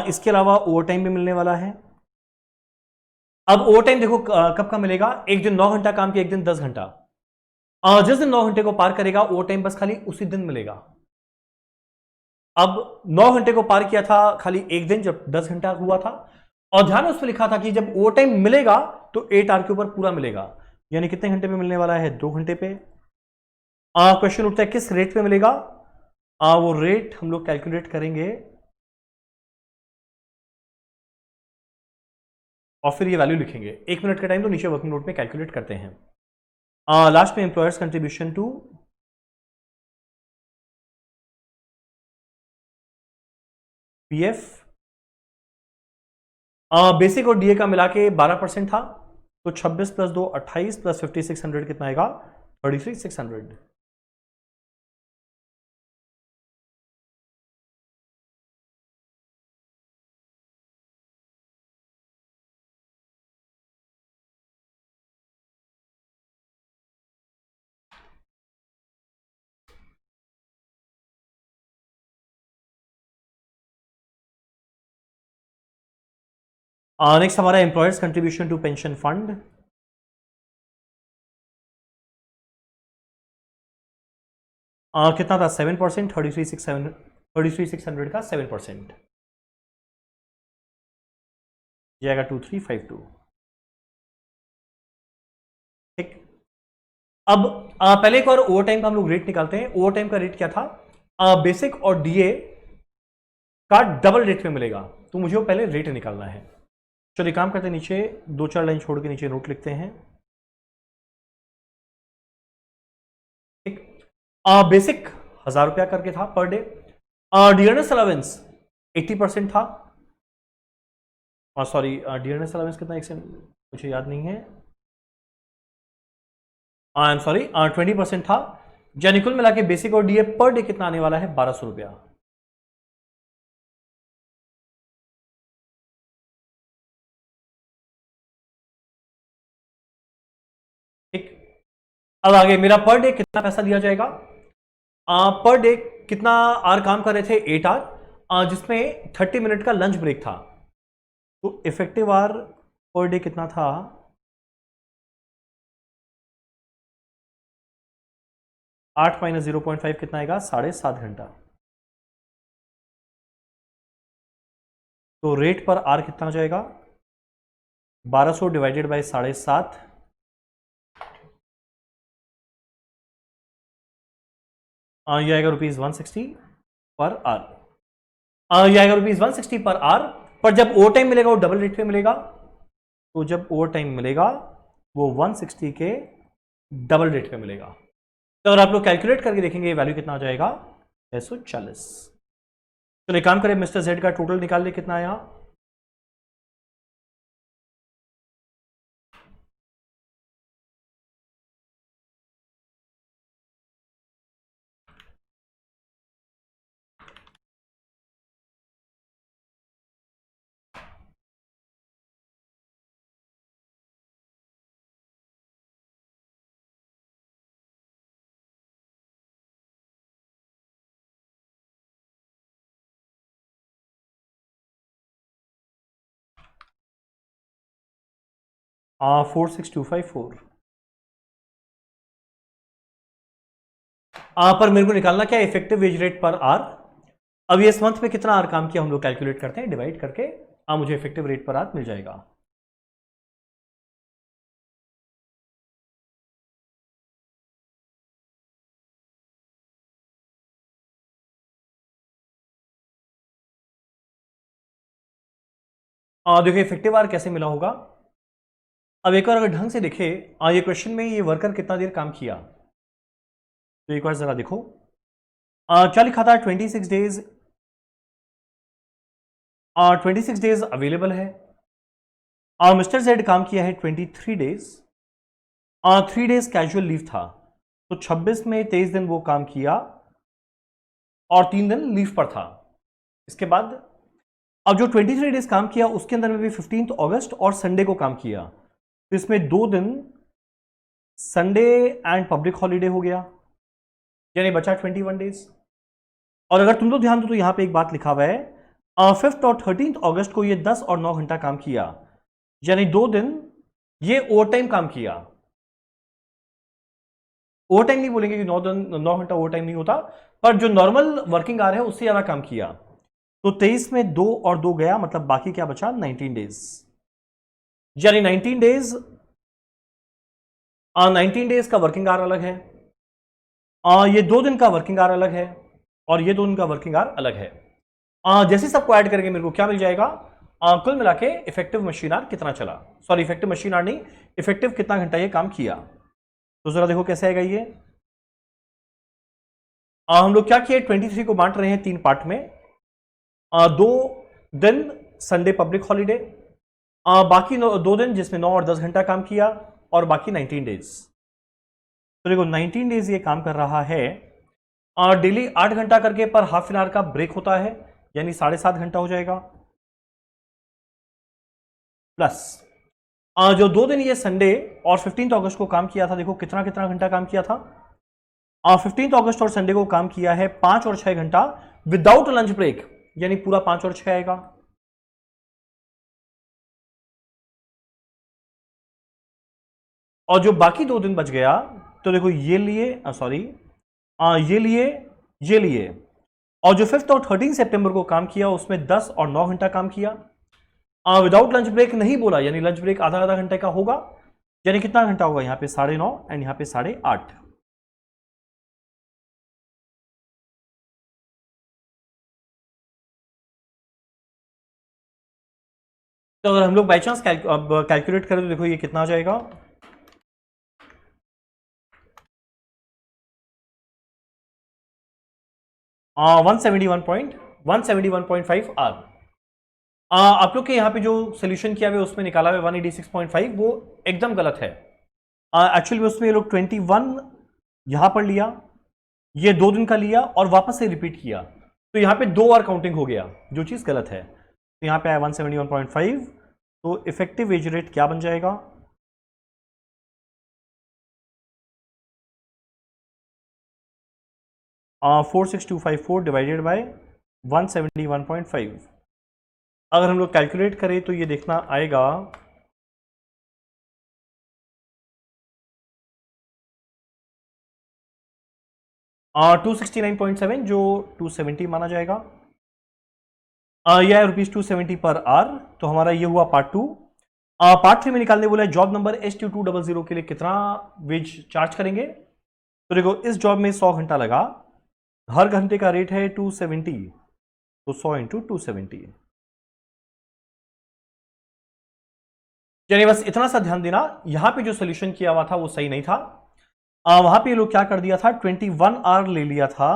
इसके अलावा ओवर टाइम भी मिलने वाला है। अब ओवर टाइम देखो कब का मिलेगा, एक दिन 9 घंटा काम किया, एक दिन 10 घंटा। जिस दिन 9 घंटे को पार करेगा ओवर टाइम बस खाली उसी दिन मिलेगा। अब 9 घंटे को पार किया था खाली एक दिन जब 10 घंटा हुआ था, और ध्यान में उसमें लिखा था कि जब ओवर टाइम मिलेगा तो 8 आवर के ऊपर पूरा मिलेगा, यानी कितने घंटे में मिलने वाला है, 2 घंटे पे। क्वेश्चन उठता है किस रेट पे मिलेगा, वो रेट हम लोग कैलकुलेट करेंगे और फिर ये वैल्यू लिखेंगे। 1 मिनट का टाइम तो नीचे वर्किंग नोट में कैलकुलेट करते हैं। लास्ट में employers contribution to PF, basic और डीए का मिला के 12% था, तो 26 + 2 28 + 5600 कितना आएगा, 33,600। नेक्स्ट हमारा employers contribution to pension fund, कितना था, 7%, 33,600 का 7%, ये आएगा 2352। ठीक, अब पहले एक बार ओवर टाइम का हम लोग रेट निकालते हैं। ओवर टाइम का रेट क्या था, बेसिक और डीए का डबल रेट में मिलेगा, तो मुझे वो पहले रेट निकालना है। चलिए काम करते हैं, नीचे 2-4 लाइन छोड़ के नीचे नोट लिखते हैं। ठीक, बेसिक 1000 रुपया करके था पर डे, डियरनेस अलावेंस 80% था, सॉरी डियरनेस अलावेंस कितना, एक से मुझे याद नहीं है, आई एम सॉरी 20% था, यानी कुल मिला के बेसिक और डीए पर डे कितना आने वाला है, 1200 रुपया। ठीक, अब आगे मेरा पर डे कितना पैसा दिया जाएगा, पर डे कितना आवर काम कर रहे थे, 8 आवर, जिसमें 30 मिनट का लंच ब्रेक था, तो इफेक्टिव आवर पर डे कितना था, 8 माइनस 0.5 कितना आएगा? 7.5 घंटा। तो रेट पर आर कितना हो जाएगा? 1200 डिवाइडेड बाई 7.5, ये आएगा ₹160 पर आर। ये आएगा ₹160 पर आर। पर जब ओवर टाइम मिलेगा वो डबल रेट पे मिलेगा। तो जब ओवर टाइम मिलेगा वो 160 के डबल रेट पे मिलेगा। तो अगर आप लोग कैलकुलेट करके देखेंगे वैल्यू कितना आ जाएगा? 640। चलिए काम करें, मिस्टर जेड का टोटल निकाल ले, कितना आया? हाँ, 46254। पर मेरे को निकालना क्या? इफेक्टिव वेज रेट पर आर। अब ये इस मंथ में कितना आर काम किया हम लोग कैलकुलेट करते हैं, डिवाइड करके मुझे इफेक्टिव रेट पर आर मिल जाएगा। देखिए इफेक्टिव आर कैसे मिला होगा। अब एक बार अगर ढंग से देखे ये क्वेश्चन में ये वर्कर कितना देर काम किया, तो एक बार जरा देखो। क्या लिखा था? 26 डेज। 26 डेज अवेलेबल है। मिस्टर जेड काम किया है 23 डेज। 3 डेज कैजुअल लीव था, तो 26 में 23 दिन वो काम किया और 3 दिन लीव पर था। इसके बाद अब जो 23 डेज काम किया उसके अंदर में भी 15 अगस्त और संडे को काम किया, तो इसमें 2 दिन संडे एंड पब्लिक हॉलीडे हो गया, यानी बचा 21 डेज। और अगर तुम लोग ध्यान दो तो यहां पे एक बात लिखा हुआ है, 5 और 13 अगस्त को ये 10 और 9 घंटा काम किया, यानी 2 दिन ये ओवर टाइम काम किया। ओवर टाइम नहीं बोलेंगे कि 9 घंटा ओवर टाइम नहीं होता, पर जो नॉर्मल वर्किंग आवर है उससे ज्यादा काम किया। तो 23 में 2 और 2 गया, मतलब बाकी क्या बचा? 19 डेज। यानी 19 डेज, 19 डेज का वर्किंग आवर अलग है, ये 2 दिन का वर्किंग आवर अलग है, और ये 2 दिन का वर्किंग आवर अलग है। जैसे सबको ऐड करके मेरे को क्या मिल जाएगा? कुल मिला के इफेक्टिव मशीन आवर कितना चला, सॉरी इफेक्टिव मशीन आवर नहीं, इफेक्टिव कितना घंटा ये काम किया। तो जरा देखो कैसे आएगा ये। हम लोग क्या किए? 23 को बांट रहे हैं 3 पार्ट में। 2 दिन संडे पब्लिक हॉलीडे, बाकी 2 दिन जिसमें 9 और 10 घंटा काम किया, और बाकी 19 डेज। तो देखो 19 डेज ये काम कर रहा है। डेली 8 घंटा करके पर हाफ एन आवर का ब्रेक होता है, यानी 7.5 घंटा हो जाएगा। प्लस जो 2 दिन ये संडे और 15 अगस्त को काम किया था, देखो कितना कितना घंटा काम किया था। 15 अगस्त और संडे को काम किया है 5 और 6 घंटा विदाउट लंच ब्रेक, यानी पूरा 5 और 6 आएगा। और जो बाकी 2 दिन बच गया, तो देखो ये लिए, सॉरी ये लिए, और जो 5 और 13 सितंबर को काम किया उसमें 10 और 9 घंटा काम किया। विदाउट लंच ब्रेक नहीं बोला, यानी लंच ब्रेक आधा आधा घंटे का होगा, यानी कितना घंटा होगा? यहां पे 9.5 एंड यहां पे 8.5। तो अगर हम लोग बाई चांस कैलकुलेट करें तो देखो ये कितना आ जाएगा? आ, 171.5 आर। आप लोग के यहाँ पे जो सोल्यूशन किया हुआ उसमें निकाला हुआ 186.5, वो एकदम गलत है। एक्चुअली में उसमें ये लोग 21 यहां पर लिया, ये 2 दिन का लिया और वापस से रिपीट किया, तो यहां पे 2 बार काउंटिंग हो गया, जो चीज गलत है। तो यहां पे आया 171.5, तो इफेक्टिव वेज रेट क्या बन जाएगा? आ, 46254 डिवाइडेड बाय 171.5। अगर हम लोग कैलकुलेट करें तो ये देखना आएगा 269.7 जो 270 माना जाएगा, यह है ₹270 पर आवर। तो हमारा ये हुआ पार्ट 2। पार्ट 3 में निकालने बोला है जॉब नंबर ST200 के लिए कितना वेज चार्ज करेंगे। तो देखो इस जॉब में 100 घंटा लगा, हर घंटे का रेट है 270, तो 100 इंटू 270। यानी बस इतना सा ध्यान देना, यहां पे जो सोल्यूशन किया हुआ था वो सही नहीं था। वहां पे लोग क्या कर दिया था, 21 आवर ले लिया था।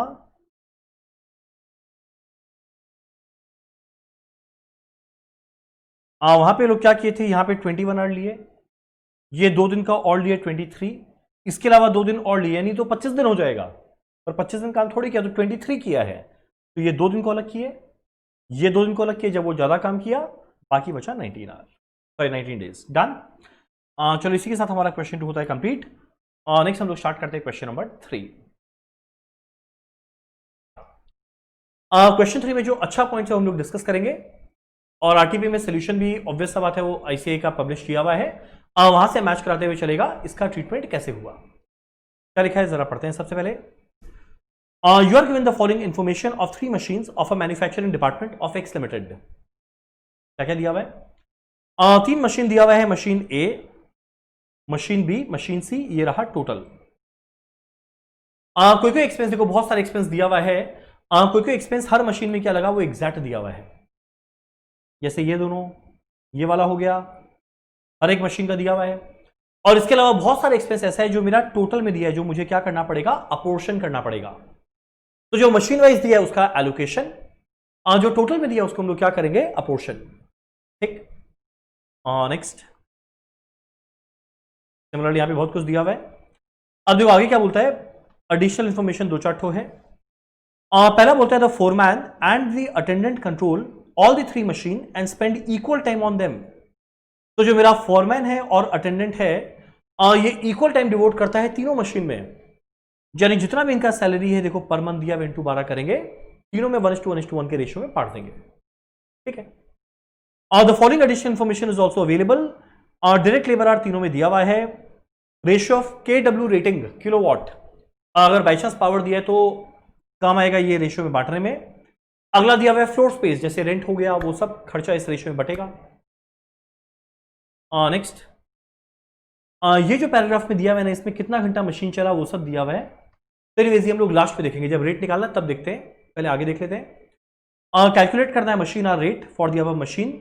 वहां पे लोग क्या किए थे, यहां पे 21 आवर लिए, ये 2 दिन का और लिए 23, इसके अलावा 2 दिन और लिए, यानी तो 25 दिन हो जाएगा। पर 25 दिन काम थोड़ी किया, तो 23 किया है, तो ये 2 दिन को अलग किए, ये 2 दिन को अलग किए जब वो ज्यादा काम किया, बाकी बचा 19 आवर, सॉरी 19 डेज। डन। चलो इसी के साथ हमारा क्वेश्चन 2 होता है कंप्लीट। नेक्स्ट हम लोग स्टार्ट करते हैं क्वेश्चन नंबर 3। क्वेश्चन 3 में जो अच्छा पॉइंट है हम लोग डिस्कस करेंगे, और आरटीपी में सोल्यूशन भी ऑब्वियस सा बात है वो आईसीआई का पब्लिश किया हुआ है, वहां से मैच कराते हुए चलेगा इसका ट्रीटमेंट कैसे हुआ। क्या लिखा है जरा पढ़ते हैं सबसे पहले। You are given the following information of 3 machines of a manufacturing department of X limited. क्या क्या दिया हुआ है, 3 मशीन दिया हुआ है, मशीन ए, मशीन बी, मशीन सी, ये रहा टोटल। कोई कोई एक्सपेंस देखो, बहुत सारे एक्सपेंस दिया हुआ है, कोई कोई एक्सपेंस हर मशीन में क्या लगा वो एग्जैक्ट दिया हुआ है, जैसे ये दोनों, ये वाला हो गया, हर एक मशीन का दिया हुआ है। और इसके अलावा बहुत सारे एक्सपेंस ऐसा है जो मेरा टोटल में दिया है, जो मुझे क्या करना पड़ेगा, अपोर्शन करना पड़ेगा। तो जो मशीन वाइज दिया है उसका एलोकेशन, जो टोटल में दिया है उसको हम लोग क्या करेंगे, अपोर्शन। ठीक, नेक्स्ट। सिमिलरली यहां पे बहुत कुछ दिया हुआ है। अब देखो आगे क्या बोलता है, एडिशनल इंफॉर्मेशन 2-4 ठो है। पहला बोलता है the foreman and the attendant control all the 3 machine and spend equal time on them. तो जो मेरा फॉरमैन है और अटेंडेंट है, ये इक्वल टाइम डिवोट करता है तीनों मशीन में, यानी जितना भी इनका सैलरी है देखो पर मंथ दिया, 12 करेंगे, तीनों में 1:1 के रेशियो में बांट देंगे। ठीक है। और the following additional information is also available. Direct labour are तीनों में दिया हुआ है, ratio of KW rating kilowatt, अगर बाई चांस पावर दिया है तो काम आएगा ये रेशियो में बांटने में। अगला दिया हुआ है फ्लोर स्पेस, जैसे रेंट हो गया, वो सब खर्चा इस रेशियो में बटेगा। नेक्स्ट, ये जो पैराग्राफ में दिया हुआ है ना, इसमें कितना घंटा मशीन चला वो सब दिया हुआ है। तो एनीवेज हम लोग लास्ट पे देखेंगे, जब रेट निकालना तब देखते हैं, पहले आगे देख लेते हैं। कैलकुलेट करना है machine hour rate for the above machine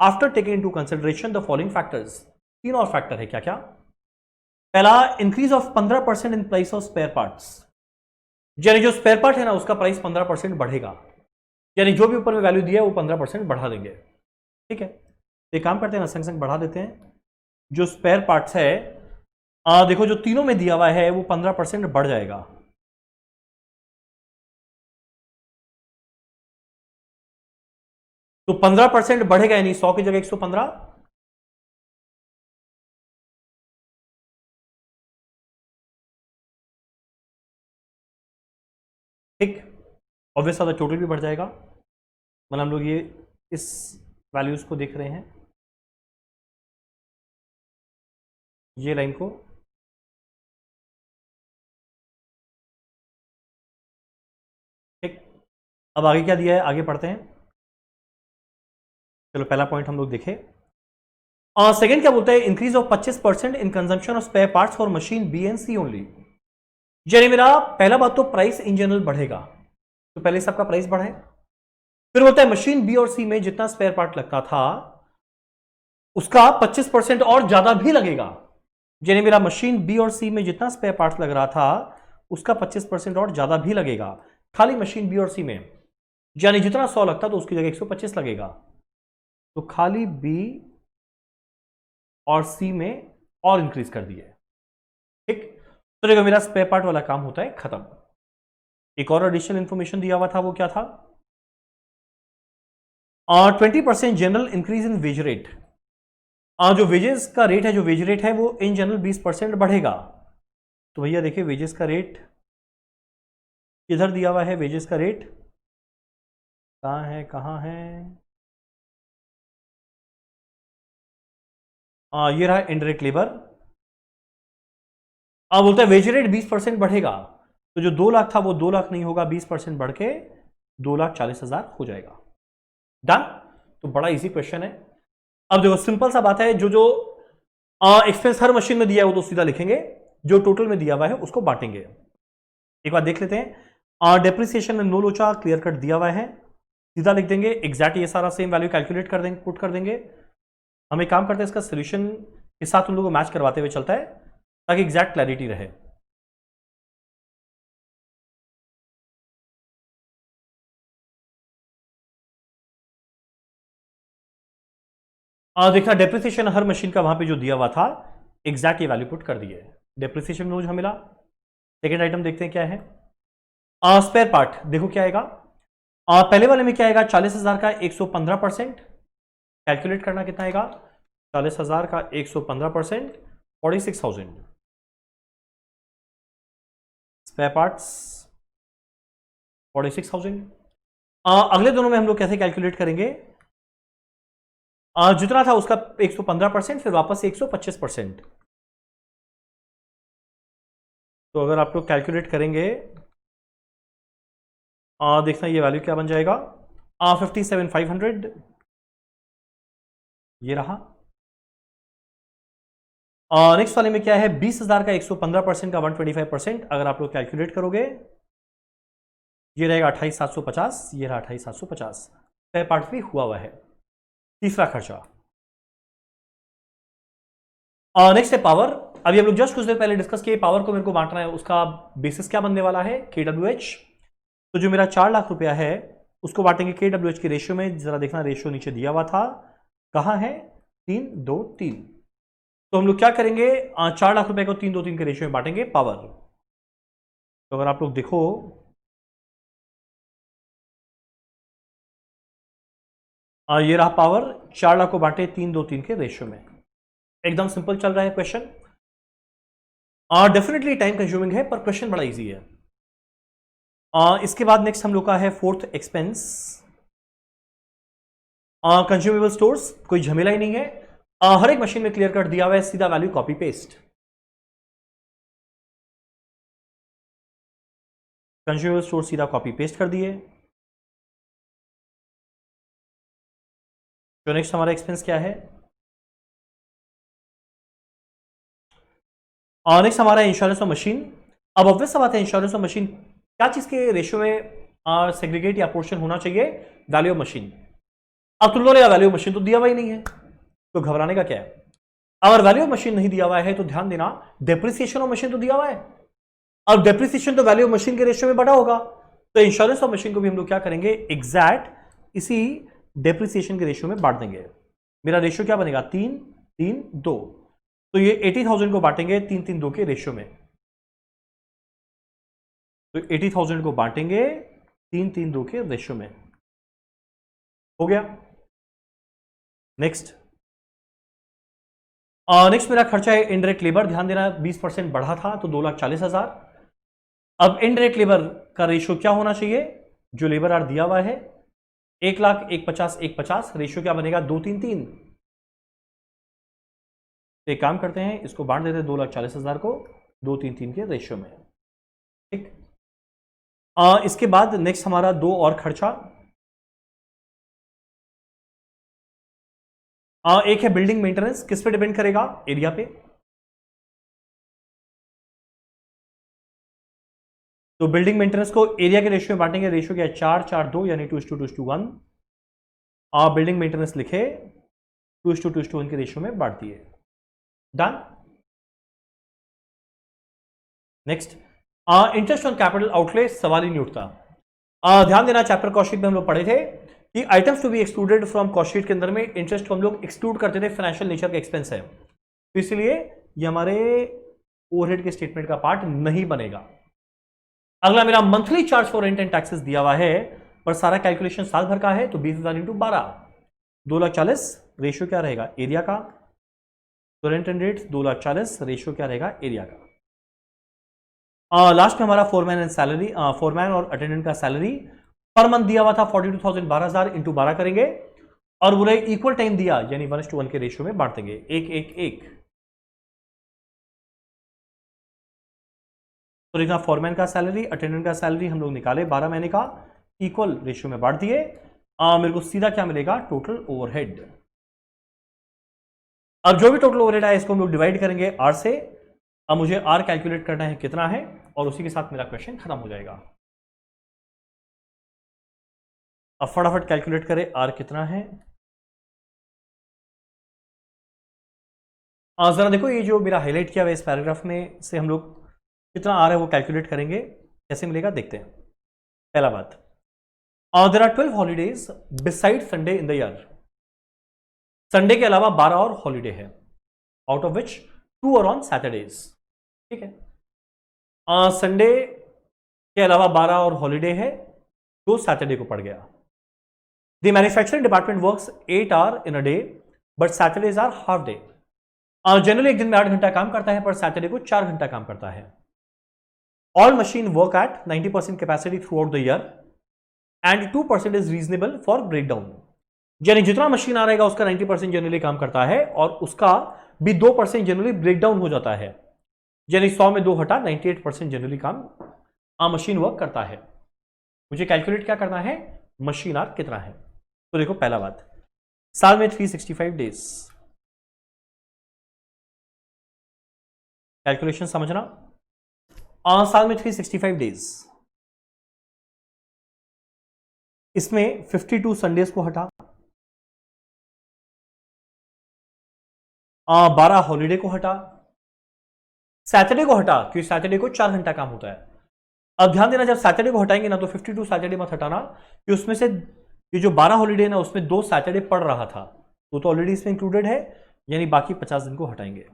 after taking into consideration the following factors. 3 और फैक्टर है, क्या क्या। पहला, increase of 15% in price of spare parts, यानी जो स्पेयर पार्ट है ना उसका प्राइस 15% बढ़ेगा, यानी जो भी ऊपर में वैल्यू दिया है वो 15% बढ़ा देंगे। ठीक है, एक काम करते हैं ना, संग संग बढ़ा देते हैं। जो स्पेयर पार्ट्स है, देखो जो तीनों में दिया हुआ है वो 15% बढ़ जाएगा। तो 15% बढ़ेगा, यानी 100 की जगह 115। ठीक, ऑब्वियस सा टोटल भी बढ़ जाएगा, मतलब हम लोग ये इस वैल्यूज को देख रहे हैं, ये लाइन को। ठीक, अब आगे क्या दिया है, आगे पढ़ते हैं। चलो पहला पॉइंट हम लोग देखें। सेकेंड क्या बोलता है, increase of 25% in consumption of spare parts for machine B and C only. यानी मेरा पहला बात तो प्राइस इन जनरल बढ़ेगा, तो पहले सबका प्राइस बढ़े। फिर बोलता है मशीन बी और सी में जितना स्पेयर पार्ट लगता था उसका 25% और ज्यादा भी लगेगा, यानी मेरा मशीन बी और सी में जितना स्पेयर पार्ट लग रहा था उसका 25% और ज्यादा भी लगेगा, खाली मशीन बी और सी में, यानी जितना 100 लगता तो उसकी जगह 125 लगेगा। तो खाली बी और सी में और इंक्रीज कर दिए। ठीक, तो देखो मेरा स्पेयर पार्ट वाला काम होता है खत्म। एक और एडिशनल इंफॉर्मेशन दिया हुआ था, वो क्या था, 20% general increase in wage rate. जो वेजेस का रेट है, जो वेज रेट है वो इन जनरल 20% बढ़ेगा। तो भैया देखिए वेजेस का रेट किधर दिया हुआ है, वेजेस का रेट कहाँ है, कहाँ है, ये रहा इनडायरेक्ट लेबर। बोलता है वेज रेट 20% बढ़ेगा, तो जो 2 लाख था वो 2 लाख नहीं होगा, 20% बढ़ के 2,40,000 हो जाएगा। डन। तो बड़ा इजी क्वेश्चन है। अब देखो सिंपल सा बात है, जो जो एक्सपेंस हर मशीन में दिया है वो तो सीधा लिखेंगे, जो टोटल में दिया हुआ है उसको बांटेंगे। एक बार देख लेते हैं। डेप्रिसिएशन में नो लोचा, क्लियर कट दिया हुआ है, सीधा लिख देंगे। एग्जैक्ट ये सारा सेम वैल्यू कैलकुलेट कर देंगे, पुट कर देंगे। हम एक काम करते हैं, इसका सोल्यूशन के साथ उन लोगों को मैच करवाते हुए चलता है ताकि एग्जैक्ट क्लैरिटी रहे। देखना डेप्रिसिएशन हर मशीन का वहां पे जो दिया हुआ था एग्जैक्ट ये वैल्यू पुट कर दिए। डेप्रिसिएशन में मुझे मिला। सेकेंड आइटम देखते हैं क्या है। स्पेयर पार्ट देखो क्या आएगा। पहले वाले में क्या आएगा, 40,000 का 115%। कैलकुलेट करना कितना आएगा, 40,000 का 115%, 46,000। Spare parts 46,000। अगले दोनों में हम लोग कैसे कैलकुलेट करेंगे, जितना था उसका 115%, फिर वापस से 125%। तो अगर आप लोग कैलकुलेट करेंगे, देखना ये वैल्यू क्या बन जाएगा, 57,500 ये रहा। नेक्स्ट वाले में क्या है, 20,000 का 115% का 125%। अगर आप लोग कैलकुलेट करोगे ये रहेगा 28,750, ये रहा 28,750। स्पेयर पार्ट भी हुआ है। तीसरा खर्चा। नेक्स्ट है पावर। अभी हम लोग जस्ट कुछ देर पहले डिस्कस किए, पावर को मेरे को बांटना है, उसका बेसिस क्या बनने वाला है, KWH। तो जो मेरा 4 लाख रुपया है उसको बांटेंगे KWH के रेशियो में। जरा देखना रेशियो नीचे दिया हुआ था, कहां है, 3, 2, 3। तो हम लोग क्या करेंगे, 4 लाख रुपए को 3, 2, 3 के रेशियो में बांटेंगे पावर। तो अगर आप लोग देखो, ये रहा पावर, 4 लाख को बांटे 3, 2, 3 के रेशियो में। एकदम सिंपल चल रहा है क्वेश्चन। डेफिनेटली टाइम कंज्यूमिंग है पर क्वेश्चन बड़ा इजी है। इसके बाद नेक्स्ट हम लोग का है फोर्थ एक्सपेंस, कंज्यूमेबल स्टोर्स। कोई झमेला ही नहीं है, हर एक मशीन में क्लियर कट दिया हुआ है, सीधा value copy paste. Consumable store सीधा कॉपी पेस्ट कर दिए। तो नेक्स्ट हमारा एक्सपेंस क्या है, नेक्स्ट हमारा इंश्योरेंस ऑफ मशीन। अब ऑब्वियस सा बात है, इंश्योरेंस ऑफ मशीन क्या चीज के रेशियो में सेग्रीगेट या पोर्शन होना चाहिए, वैल्यू ऑफ मशीन। अब तुम लोगों ने वैल्यू ऑफ मशीन तो दिया हुआ ही नहीं है, तो घबराने का क्या है। अगर वैल्यू ऑफ मशीन नहीं दिया हुआ है तो ध्यान देना, डेप्रिसिएशन ऑफ मशीन तो दिया हुआ है। अब डेप्रिसिएशन तो वैल्यू ऑफ मशीन के रेशियो में बड़ा होगा, तो इंश्योरेंस ऑफ मशीन को भी हम लोग क्या करेंगे, एग्जैक्ट इसी डेप्रिसिएशन के रेशियो में बांट देंगे। मेरा रेशियो क्या बनेगा, 3, 3, 2। तो ये 80,000 को बांटेंगे 3, 3, 2 के रेशियो में। तो 80,000 को बांटेंगे 3, 3, 2 के रेशियो में। हो गया। नेक्स्ट नेक्स्ट मेरा खर्चा है इनडायरेक्ट लेबर। ध्यान देना 20% बढ़ा था तो 2,40,000। अब इनडायरेक्ट लेबर का रेशियो क्या होना चाहिए, जो लेबर आर दिया हुआ है 1 लाख 1,50, 1,50। रेशियो क्या बनेगा, 2, 3, 3। एक काम करते हैं, इसको बांट देते हैं 2,40,000 को 2, 3, 3 के रेशियो में। ठीक। इसके बाद नेक्स्ट हमारा 2 और खर्चा। एक है बिल्डिंग मेंटेनेंस, किस पे डिपेंड करेगा, एरिया पे। तो बिल्डिंग मेंटेनेंस को एरिया के रेशियो में बांटेंगे। रेशियो क्या है, 4, 4, 2 यानी 2:1। बिल्डिंग मेंटेनेंस लिखे 2:1 के रेशियो में बांट दिए। Done. Next interest on capital outlay, सवाल ही नहीं उठता। ध्यान देना, चैप्टर कॉस्ट शीट में हम लोग पढ़े थे कि items to be excluded from cost sheet के अंदर में इंटरेस्ट को हम लोग एक्सक्लूड करते थे, फाइनेंशियल नेचर का एक्सपेंस है, तो इसलिए ये हमारे ओवरहेड के स्टेटमेंट का पार्ट नहीं बनेगा। अगला मेरा monthly charge for rent and taxes दिया हुआ है, पर सारा कैलकुलेशन साल भर का है, तो 20,000 इंटू 12, 2,40,000। रेशियो क्या रहेगा, एरिया का। तो रेंट एंड रेट 2,40,000, रेशियो क्या रहेगा, एरिया का। लास्ट में हमारा फोरमैन एंड सैलरी, फोरमैन और अटेंडेंट का सैलरी पर मंथ दिया हुआ था 42,000, 12,000 इंटू 12 करेंगे और बोले इक्वल टाइम दिया यानी 1:1 के रेशियो में बांट देंगे, 1, 1, 1। तो देखना फॉरमैन का सैलरी, अटेंडेंट का सैलरी हम लोग निकाले 12 महीने का, इक्वल रेशियो में बांट दिए। मेरे को सीधा क्या मिलेगा, टोटल ओवरहेड। अब जो भी टोटल ओवरहेड आया इसको हम लोग डिवाइड करेंगे आर से। अब मुझे आर कैलकुलेट करना है कितना है, और उसी के साथ मेरा क्वेश्चन खत्म हो जाएगा। अब फटाफट कैलकुलेट करें आर कितना है। जरा देखो ये जो मेरा हाईलाइट किया हुआ इस पैराग्राफ में से हम लोग कितना आ रहा है वो कैलकुलेट करेंगे, कैसे मिलेगा देखते हैं। पहला बात, there are 12 holidays besides Sunday in the year. Sunday के अलावा 12 और हॉलीडे है, out of which 2 are on Saturdays. ठीक है, संडे के अलावा 12 और हॉलीडे है, 2 सैटरडे को पड़ गया। The manufacturing department works 8 hour in a day but Saturdays are half day. Generally एक दिन में 8 घंटा काम करता है, पर सैटरडे को 4 घंटा काम करता है। All machine work at 90% capacity through out the year and 2% is reasonable for breakdown. यानी जितना मशीन आ रहेगा उसका 90% जनरली काम करता है, और उसका भी 2% जनरली ब्रेकडाउन हो जाता है। यानी 100 में 2 हटा 98% जनरली काम मशीन वर्क करता है। मुझे कैलकुलेट क्या करना है, मशीन आर कितना है। तो देखो पहला बात, साल में 365 डेज, कैलकुलेशन समझना। साल में 365 डेज, इसमें 52 संडेज को हटा, 12 हॉलीडे को हटा, सैटरडे को हटा क्योंकि सैटरडे को 4 घंटा काम होता है। अब ध्यान देना, जब सैटरडे को हटाएंगे ना तो 52 सैटरडे मत हटाना, कि उसमें से ये जो 12 हॉलीडे ना उसमें 2 सैटरडे पड़ रहा था, तो ऑलरेडी इसमें इंक्लूडेड है, यानी बाकी 50 दिन को हटाएंगे।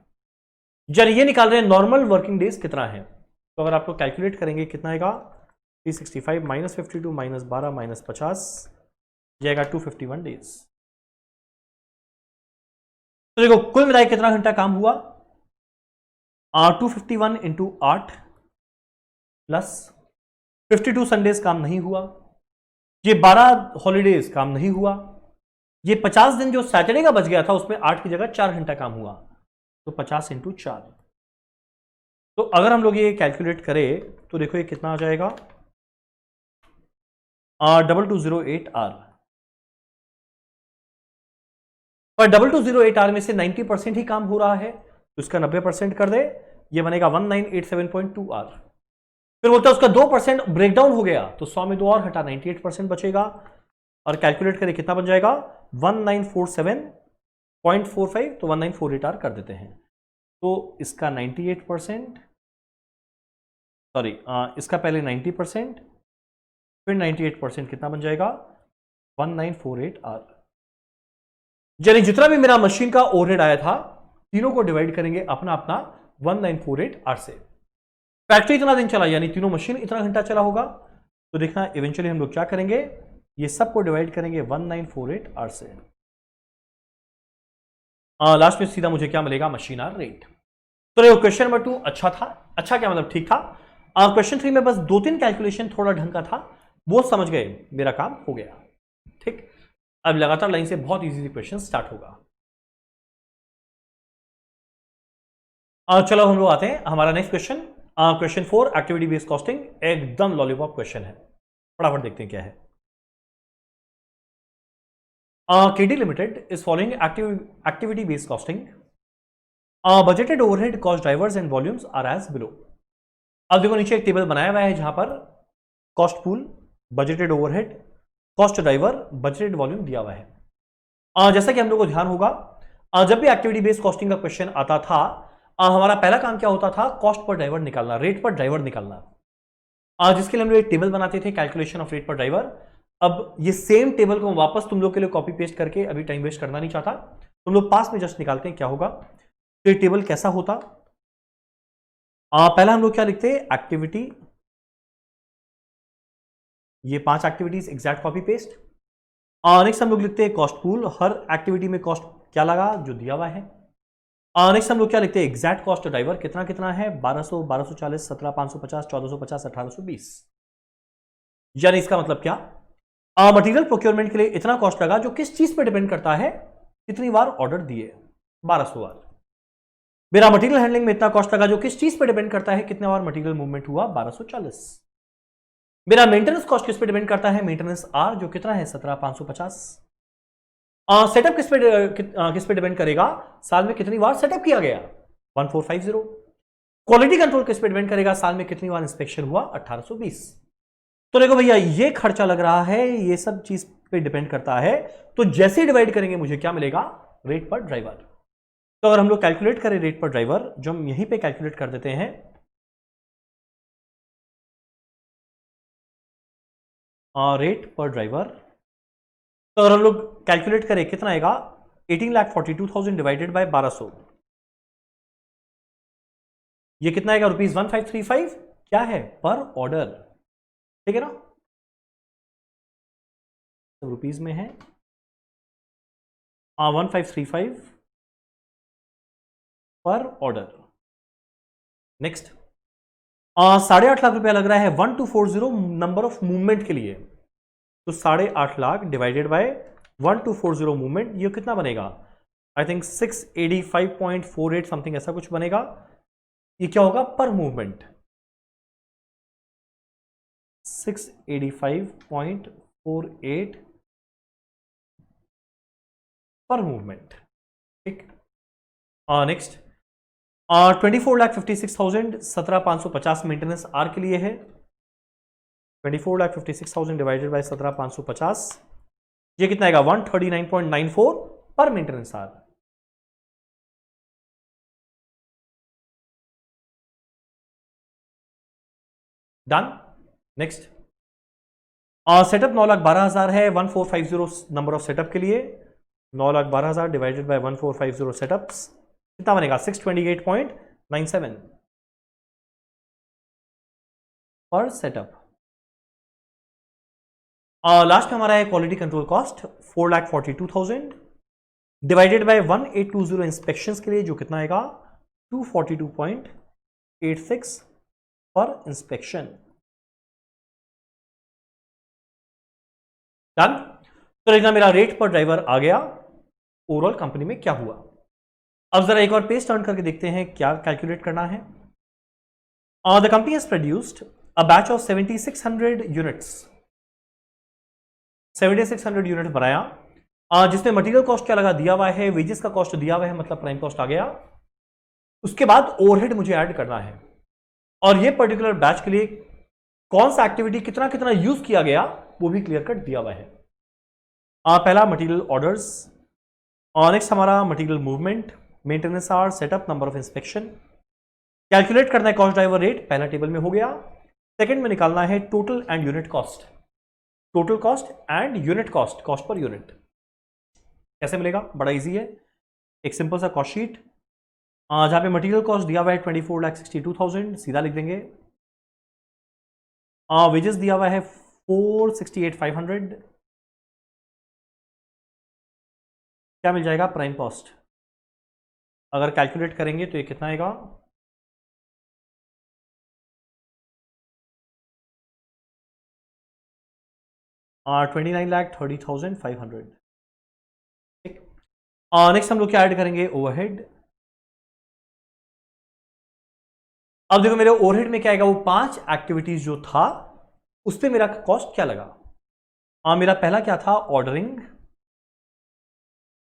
जब ये निकाल रहे हैं नॉर्मल वर्किंग डेज कितना है, तो अगर आप लोग कैलकुलेट करेंगे कितना आएगा, 365 माइनस 52 माइनस 12 माइनस 50 जाएगा 251 डेज। तो देखो कुल मिलाए कितना घंटा काम हुआ, 251 इंटू 8 प्लस 52 संडेज काम नहीं हुआ, ये 12 हॉलीडेज काम नहीं हुआ, ये 50 दिन जो सैटरडे का बच गया था उसमें 8 की जगह 4 घंटा काम हुआ, तो 50 इंटू 4। तो अगर हम लोग ये कैलकुलेट करें तो देखो ये कितना आ जाएगा, 2208 आर। पर 2208 आर में से 90% ही काम हो रहा है, तो इसका 90% कर दे, ये बनेगा 1987.2 आर। फिर बोलता है उसका 2% ब्रेकडाउन हो गया, तो 100 में 2 और हटा 98% बचेगा, और कैलकुलेट करें कितना बन जाएगा 1947.45, तो 1948 आर कर देते हैं। तो इसका 98%, सॉरी इसका पहले 90%, फिर 98% कितना बन जाएगा 1948 आर। यानी जितना भी मेरा मशीन का ओवरहेड आया था तीनों को डिवाइड करेंगे अपना अपना 1948 आर से। फैक्ट्री इतना दिन चला, यानी तीनों मशीन इतना घंटा चला होगा, तो देखना इवेंचुअली हम लोग क्या करेंगे, ये सबको डिवाइड करेंगे 1948 आर से। लास्ट में सीधा मुझे क्या मिलेगा, मशीन आर रेट। तो देखो क्वेश्चन नंबर 2 अच्छा था, अच्छा क्या मतलब ठीक था। क्वेश्चन 3 में बस 2-3 कैलकुलेशन थोड़ा ढंग का था, वो समझ गए, मेरा काम हो गया। ठीक, अब लगातार लाइन से बहुत इजी क्वेश्चन स्टार्ट होगा। चलो हम लोग आते हैं हमारा next question, question 4 activity based costing. एकदम लॉलीपॉप क्वेश्चन है, फटाफट देखते हैं क्या है। KD limited is following activity based costing. Budgeted overhead cost drivers and volumes are as below. अब देखो नीचे एक टेबल बनाया हुआ है जहां पर cost pool, budgeted overhead, cost driver, budgeted volume दिया हुआ है। जैसा कि हम लोग को ध्यान होगा, जब भी एक्टिविटी बेस्ड कॉस्टिंग का क्वेश्चन आता था, हमारा पहला काम क्या होता था, कॉस्ट पर ड्राइवर निकालना, रेट पर ड्राइवर निकालना, जिसके लिए हम लोग एक टेबल बनाते थे, कैलकुलेशन ऑफ रेट पर ड्राइवर। अब ये सेम टेबल को वापस तुम लोग के लिए कॉपी पेस्ट करके, अभी टाइम वेस्ट करना नहीं चाहता, तुम लोग पास में जस्ट निकालते हैं क्या होगा। तो ये टेबल कैसा होता, पहला हम लोग क्या लिखते हैं, एक्टिविटी, ये 5 activities exact copy paste. Next हम लोग लिखते हैं कॉस्ट पूल, हर एक्टिविटी में कॉस्ट क्या लगा जो दिया हुआ है। नेक्स्ट हम लोग क्या लिखते हैं, एग्जैक्ट कॉस्ट ड्राइवर कितना कितना है, 1200, 1240, 17,550, 1450, 1820। यानी इसका मतलब क्या, मटेरियल प्रोक्योरमेंट के लिए इतना कॉस्ट लगा, जो किस चीज पे डिपेंड करता है, कितनी बार ऑर्डर दिए, 1200 बार। मेरा मटेरियल हैंडलिंग में इतना कॉस्ट लगा, जो किस चीज पे डिपेंड करता है, कितने बार मटेरियल मूवमेंट हुआ, 1240। मेरा मेंटेनेंस कॉस्ट किस पे डिपेंड करता है, मेंटेनेंस आर, जो कितना है 17550। सेटअप किस पे डिपेंड करेगा, साल में कितनी बार सेटअप किया गया, 1450। क्वालिटी कंट्रोल किस पे डिपेंड करेगा, साल में कितनी बार इंस्पेक्शन हुआ, 1820। तो देखो भैया, ये खर्चा लग रहा है, ये सब चीज पे डिपेंड करता है। तो जैसे डिवाइड करेंगे मुझे क्या मिलेगा, रेट पर ड्राइवर। तो अगर हम लोग कैलकुलेट करें रेट पर ड्राइवर, जो हम यहीं पे कैलकुलेट कर देते हैं, रेट पर ड्राइवर, तो अगर हम लोग कैलकुलेट करें कितना आएगा, 18,42,000 डिवाइडेड बाय 1200, ये कितना आएगा, ₹1535। क्या है, पर ऑर्डर, ठीक है ना, तो रुपीज में है 1535 पर ऑर्डर। नेक्स्ट, 8.5 लाख रुपया लग रहा है 1240 नंबर ऑफ मूवमेंट के लिए। तो 8.5 लाख डिवाइडेड बाय 1240 मूवमेंट, ये कितना बनेगा, आई थिंक 685.48 समथिंग ऐसा कुछ बनेगा। ये क्या होगा, पर मूवमेंट, 685.48 पर मूवमेंट, ठीक। नेक्स्ट, 24,56,000, 17,550 मेंटेनेंस आर के लिए है। 24,56,000 डिवाइडेड बाय 17,550, ये कितना आएगा, 139.94 per maintenance hour. Done. Next, setup 9,12,000 है, 1450 नंबर ऑफ सेटअप के लिए। 9,12,000 डिवाइडेड बाय 1450 सेटअप्स, कितना बनेगा, 628.97 पर सेटअप। लास्ट में हमारा है quality control cost, 4,42,000 divided by 1820 inspections के लिए, जो कितना आएगा, 242.86 पर इंस्पेक्शन। डन। तो देखना, मेरा रेट पर ड्राइवर आ गया, ओवरऑल कंपनी में क्या हुआ। अब जरा एक और पेज टर्न करके देखते हैं क्या कैलकुलेट करना है। The company has produced a batch of 7600 units, 7600 unit बनाया, जिसमें मटेरियल कॉस्ट क्या लगा, दिया हुआ है, वेजेस का कॉस्ट दिया हुआ है, मतलब प्राइम कॉस्ट आ गया। उसके बाद ओवरहेड मुझे ऐड करना है, और ये पर्टिकुलर बैच के लिए कौन सा एक्टिविटी कितना कितना यूज किया गया, वो भी क्लियर कट दिया हुआ है। पहला मटेरियल ऑर्डर्स, और नेक्स्ट हमारा material movement, maintenance hour, setup, number of inspection. Calculate करना है कॉस्ट ड्राइवर रेट, पहला टेबल में हो गया। सेकंड में निकालना है total and unit cost, total cost and unit cost, cost per unit कैसे मिलेगा, बड़ा इजी है, एक सिंपल सा कॉस्ट शीट, जहां पे मटेरियल कॉस्ट दिया हुआ है 24,62,000, सीधा लिख देंगे। वेजेस दिया हुआ है 468,500, क्या मिल जाएगा, प्राइम कॉस्ट। अगर कैलकुलेट करेंगे तो ये कितना आएगा, $29,30,500, ठीक। नेक्स्ट हम लोग क्या ऐड करेंगे, ओवरहेड। अब देखो मेरे ओवरहेड में क्या आएगा, वो 5 एक्टिविटीज जो था उस पर मेरा कॉस्ट क्या लगा। मेरा पहला क्या था, ऑर्डरिंग,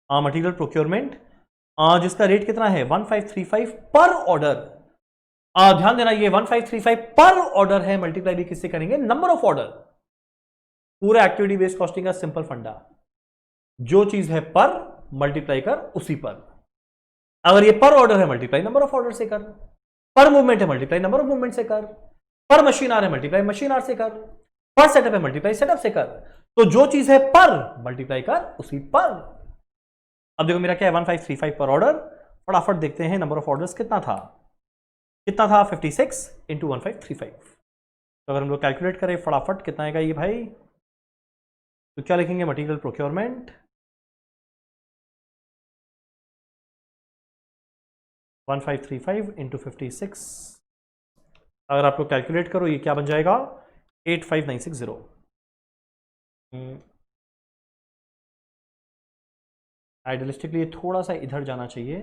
मटेरियल प्रोक्योरमेंट, जिसका रेट कितना है, 1535 पर ऑर्डर। ध्यान देना, ये 1535 पर ऑर्डर है, मल्टीप्लाई भी किससे करेंगे, नंबर ऑफ ऑर्डर। पूरा एक्टिविटी बेस्ड कॉस्टिंग का सिंपल फंडा, जो चीज है पर मल्टीप्लाई कर उसी पर। अगर ये पर ऑर्डर है, मल्टीप्लाई नंबर ऑफ ऑर्डर से कर, पर मूवमेंट है, मल्टीप्लाई नंबर ऑफ मूवमेंट से कर, पर मशीन आर है, मल्टीप्लाई मशीन आर से कर, पर सेटअप है, मल्टीप्लाई सेटअप से कर। तो जो चीज है पर मल्टीप्लाई कर उसी पर। अब देखो मेरा क्या है, 1535 पर ऑर्डर। फटाफट देखते हैं नंबर ऑफ ऑर्डर्स कितना था, 56 इंटू 1535। तो अगर हम लोग कैलकुलेट करें फटाफट कितना आएगा ये भाई, तो क्या लिखेंगे, मटेरियल प्रोक्योरमेंट 1535 इंटू 56, अगर आप लोग कैलकुलेट करो ये क्या बन जाएगा, 85960। आइडियलिस्टिकली थोड़ा सा इधर जाना चाहिए,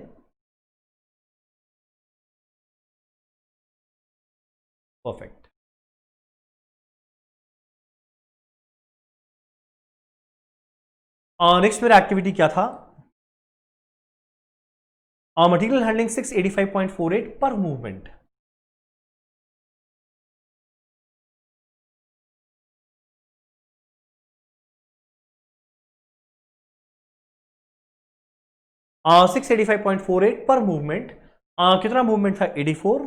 परफेक्ट। नेक्स्ट मेरा एक्टिविटी क्या था? मटेरियल हैंडलिंग 685.48 पर मूवमेंट। uh, 685.48 पर मूवमेंट। कितना मूवमेंट था? 84।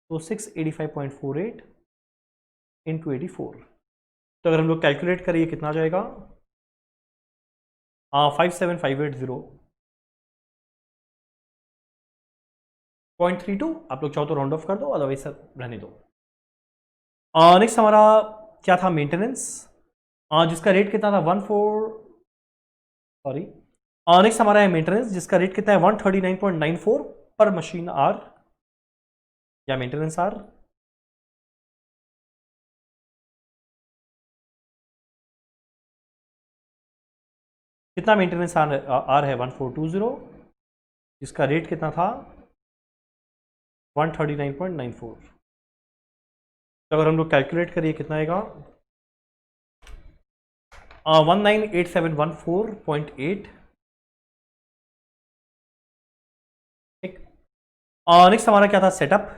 तो 685.48 इंटू 84, तो अगर हम लोग कैलकुलेट करिए कितना आ जाएगा? 57580.32। आप लोग चाहो तो राउंड ऑफ कर दो, अदरवाइज सब रहने दो। नेक्स्ट हमारा क्या था? मेंटेनेंस, जिसका रेट कितना था? 14, नेक्स्ट हमारा है मेंटेनेंस, जिसका रेट कितना है? 139.94 पर मशीन आर या मेंटेनेंस आर। कितना मेंटेनेंस आर है? 1420, जिसका रेट कितना था? 139.94। तो अगर हम लोग कैलकुलेट करिए कितना आएगा? 198714.8। ठीक। नेक्स्ट हमारा क्या था? सेटअप।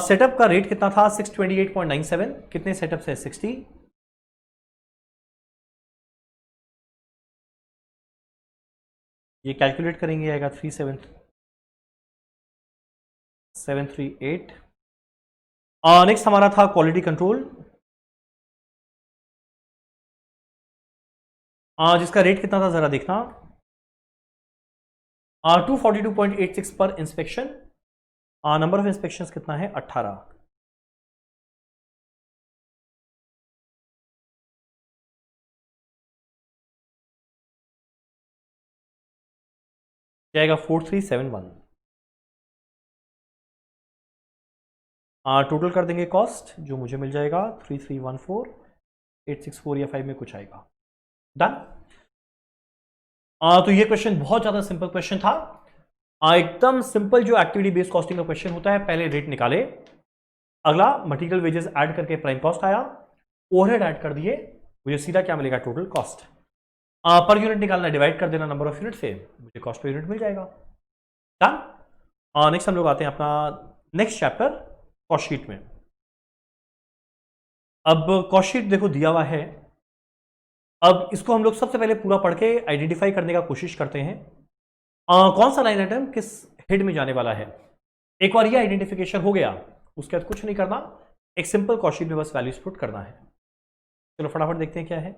सेटअप का रेट कितना था? 628.97। कितने सेटअप्स है? 60। ये कैलकुलेट करेंगे आएगा 37738। नेक्स्ट हमारा था क्वालिटी कंट्रोल, जिसका रेट कितना था जरा देखना? 242.86 पर इंस्पेक्शन। नंबर ऑफ इंस्पेक्शंस कितना है? 18। जाएगा 4371। टोटल कर देंगे कॉस्ट, जो मुझे मिल जाएगा 3314,864 या 5 में कुछ आएगा। डन। तो ये क्वेश्चन बहुत ज्यादा सिंपल क्वेश्चन था। एकदम सिंपल जो एक्टिविटी बेस्ड कॉस्टिंग का क्वेश्चन होता है, पहले रेट निकाले, अगला मटेरियल वेजेस ऐड करके प्राइम कॉस्ट आया, ओवरहेड ऐड कर दिए, मुझे सीधा क्या मिलेगा? Total cost. पर यूनिट निकालना, डिवाइड कर देना नंबर ऑफ यूनिट से, मुझे कॉस्ट पर यूनिट मिल जाएगा। डन। नेक्स्ट हम लोग आते हैं अपना नेक्स्ट चैप्टर, कॉस्ट शीट में। अब कॉस्ट शीट देखो दिया हुआ है, अब इसको हम लोग सबसे पहले पूरा पढ़ के आइडेंटिफाई करने का कोशिश करते हैं कौन सा लाइन आइटम किस हेड में जाने वाला है। एक बार ये आइडेंटिफिकेशन हो गया, उसके बाद कुछ नहीं करना, एक सिंपल कॉस्ट शीट में बस वैल्यूज पुट करना है। चलो फटाफट देखते हैं क्या है,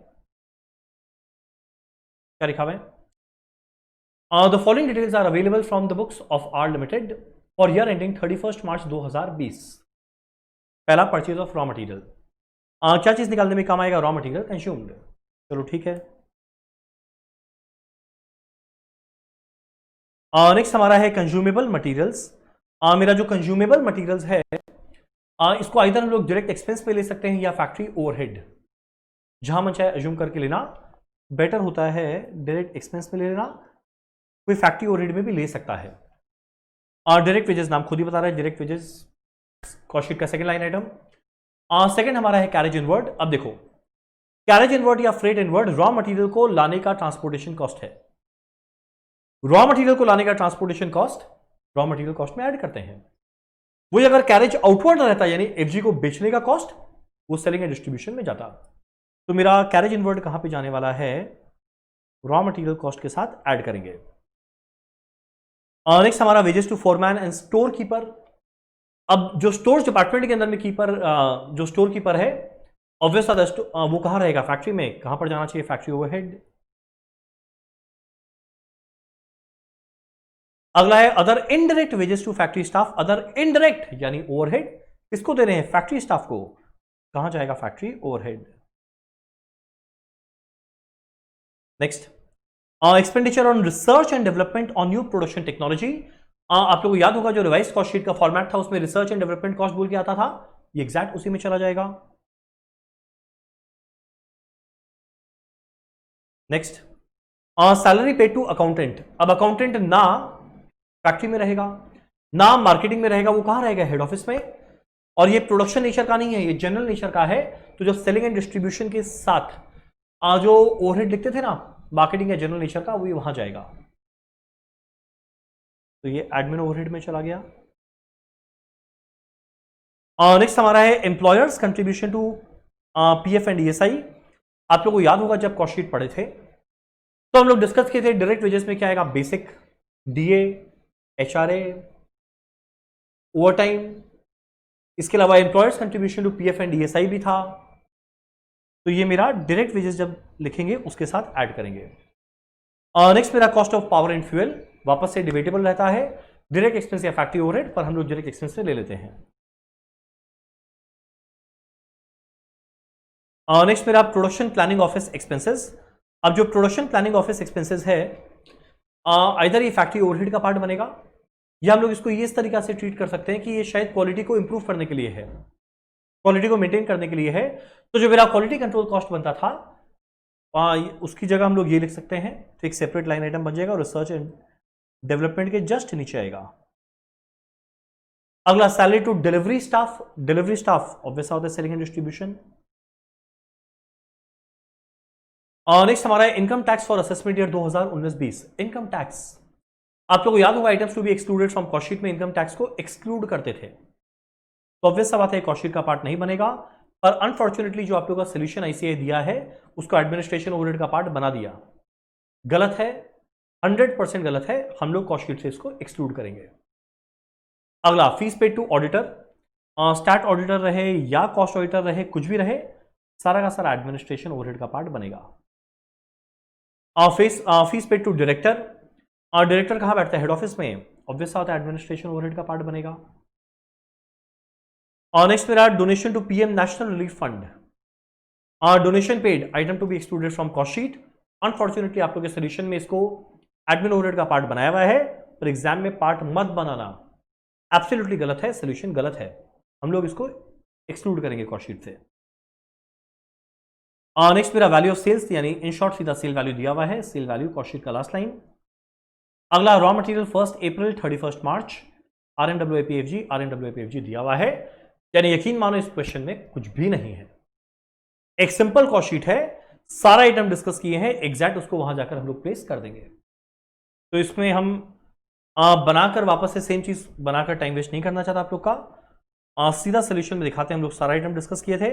क्या लिखा हुआ है। The following details are available from the books of R limited for year ending 31 March 2020। पहला, परचेज ऑफ रॉ मटेरियल। क्या चीज निकालने में काम आएगा? Raw material consumed. चलो ठीक है। नेक्स्ट हमारा है कंज्यूमेबल मटेरियल्स। मेरा जो कंज्यूमेबल मटेरियल्स है, इसको आइदर हम लोग डायरेक्ट एक्सपेंस पे ले सकते हैं या फैक्ट्री ओवरहेड, जहां मन चाहे अज्यूम करके लेना। बेटर होता है डायरेक्ट एक्सपेंस पे ले लेना, कोई फैक्ट्री ओवरहेड में भी ले सकता है। डायरेक्ट वेजेस नाम खुद ही बता रहा है, डायरेक्ट वेजेस कॉस्ट शीट का सेकंड लाइन आइटम। सेकंड हमारा है कैरेज इनवर्ड। अब देखो, कैरेज इनवर्ड या फ्रेट इनवर्ड रॉ मटेरियल को लाने का ट्रांसपोर्टेशन कॉस्ट है। रॉ मटेरियल को लाने का transportation cost raw material cost में ऐड करते हैं। वही अगर कैरेज आउटवर्ड रहता, यानी एफजी को बेचने का कॉस्ट, वो सेलिंग एंड डिस्ट्रीब्यूशन में जाता। तो मेरा कैरेज इनवर्ड कहां पे जाने वाला है? रॉ मटेरियल कॉस्ट के साथ ऐड करेंगे। नेक्स्ट हमारा wages to foreman and store keeper. अब जो स्टोर डिपार्टमेंट के अंदर में कीपर, जो स्टोर कीपर है, ऑब्वियस वो कहां रहेगा? फैक्ट्री में। कहां पर जाना चाहिए? Factory overhead. अगला है other indirect wages to factory staff. Other indirect यानी ओवरहेड किसको दे रहे हैं? फैक्ट्री स्टाफ को। कहां जाएगा? Factory overhead. Next, expenditure on research and development on new production technology. आप लोगों को याद होगा जो रिवाइज कॉस्ट शीट का फॉर्मेट था, उसमें रिसर्च एंड डेवलपमेंट कॉस्ट बोल के आता था, ये एग्जैक्ट उसी में चला जाएगा। Next, salary paid to accountant. अब अकाउंटेंट ना फैक्ट्री में रहेगा, नाम मार्केटिंग में रहेगा, वो कहां रहेगा, हेड ऑफिस में। और ये प्रोडक्शन नेचर का नहीं है, ये जनरल नेचर का है। तो जो सेलिंग एंड डिस्ट्रीब्यूशन के साथ जो ओवरहेड लिखते थे ना मार्केटिंग या जनरल नेचर का, वो वहां जाएगा। तो ये एडमिन ओवरहेड में चला गया। नेक्स्ट हमारा है employers contribution to PF and ESI. आप लोगों को याद होगा जब कॉस्ट शीट पढ़े थे तो हम लोग डिस्कस किए थे डायरेक्ट वेजेस में क्या आएगा, बेसिक, डीए, एचआरए, ओवरटाइम। इसके अलावा employers contribution to PF and ESI भी था। तो ये मेरा डायरेक्ट वेजेस जब लिखेंगे उसके साथ ऐड करेंगे। नेक्स्ट मेरा cost of power and fuel वापस से डिबेटेबल रहता है, डायरेक्ट एक्सपेंस या फैक्ट्री ओवरहेड, पर हम लोग डायरेक्ट एक्सपेंस से ले लेते हैं। नेक्स्ट मेरा प्रोडक्शन प्लानिंग ऑफिस एक्सपेंसेस। अब जो प्रोडक्शन प्लानिंग ऑफिस एक्सपेंसेस है इधर ये फैक्ट्री ओवरहेड का पार्ट बनेगा, या हम लोग इसको ये इस तरीका से ट्रीट कर सकते हैं कि ये शायद क्वालिटी को इंप्रूव करने के लिए है, क्वालिटी को मेंटेन करने के लिए है। तो जो मेरा क्वालिटी कंट्रोल कॉस्ट बनता था उसकी जगह हम लोग ये लिख सकते हैं, तो एक सेपरेट लाइन आइटम बन जाएगा और रिसर्च एंड डेवलपमेंट के जस्ट नीचे आएगा। अगला salary to delivery staff. Delivery staff obvious होता है सेलिंग एंड डिस्ट्रीब्यूशन। नेक्स्ट हमारा income tax for assessment year 2019-20। Income tax आप लोगों को याद होगा items to be excluded from cost sheet में इनकम टैक्स को एक्सक्लूड करते थे। तो ऑब्वियस सा बात है कॉस्ट शीट का पार्ट नहीं बनेगा, पर अनफॉर्चुनेटली जो आप लोगों का सोल्यूशन आईसीआई दिया है उसको एडमिनिस्ट्रेशन ओवरहेड का पार्ट बना दिया। गलत है, 100% गलत है। हम लोग कॉस्ट शीट से इसको एक्सक्लूड करेंगे। अगला fees paid to auditor. Stat auditor रहे या कॉस्ट ऑडिटर रहे, कुछ भी रहे, सारा का सारा एडमिनिस्ट्रेशन ओवरहेड का पार्ट बनेगा। Fees paid to director. Director कहां बैठता है, हेड ऑफिस में, ऑब्वियस होता है एडमिनिस्ट्रेशन ओवरहेड का पार्ट बनेगा। और नेक्स्ट मेरा donation to PM national relief fund. Donation paid item to be excluded from cost sheet. Unfortunately आप लोग के सोल्यूशन में इसको एडमिन ओवरहेड का पार्ट बनाया हुआ है, पर एग्जाम में पार्ट मत बनाना, एब्सोल्युटली गलत है, सोल्यूशन गलत है। हम लोग इसको एक्सक्लूड करेंगे कॉस्ट शीट से। नेक्स्ट मेरा वैल्यू ऑफ सेल्स, यानी इन शॉर्ट सीधा सेल वैल्यू दिया हुआ है, सेल वैल्यू कॉस्ट शीट का लास्ट लाइन। अगला रॉ मटेरियल 1 अप्रैल 31 मार्च, RMWAPFG, RMWAPFG दिया हुआ है, यानी यकीन मानो इस क्वेश्चन में कुछ भी नहीं है, एक सिंपल कॉस्ट शीट है, सारा आइटम डिस्कस किए हैं, एग्जैक्ट उसको वहां जाकर हम लोग प्लेस कर देंगे। तो इसमें हम बनाकर वापस से सेम चीज बनाकर टाइम वेस्ट नहीं करना चाहता आप लोग का, सीधा सोल्यूशन में दिखाते हैं। हम लोग सारा आइटम डिस्कस किए थे।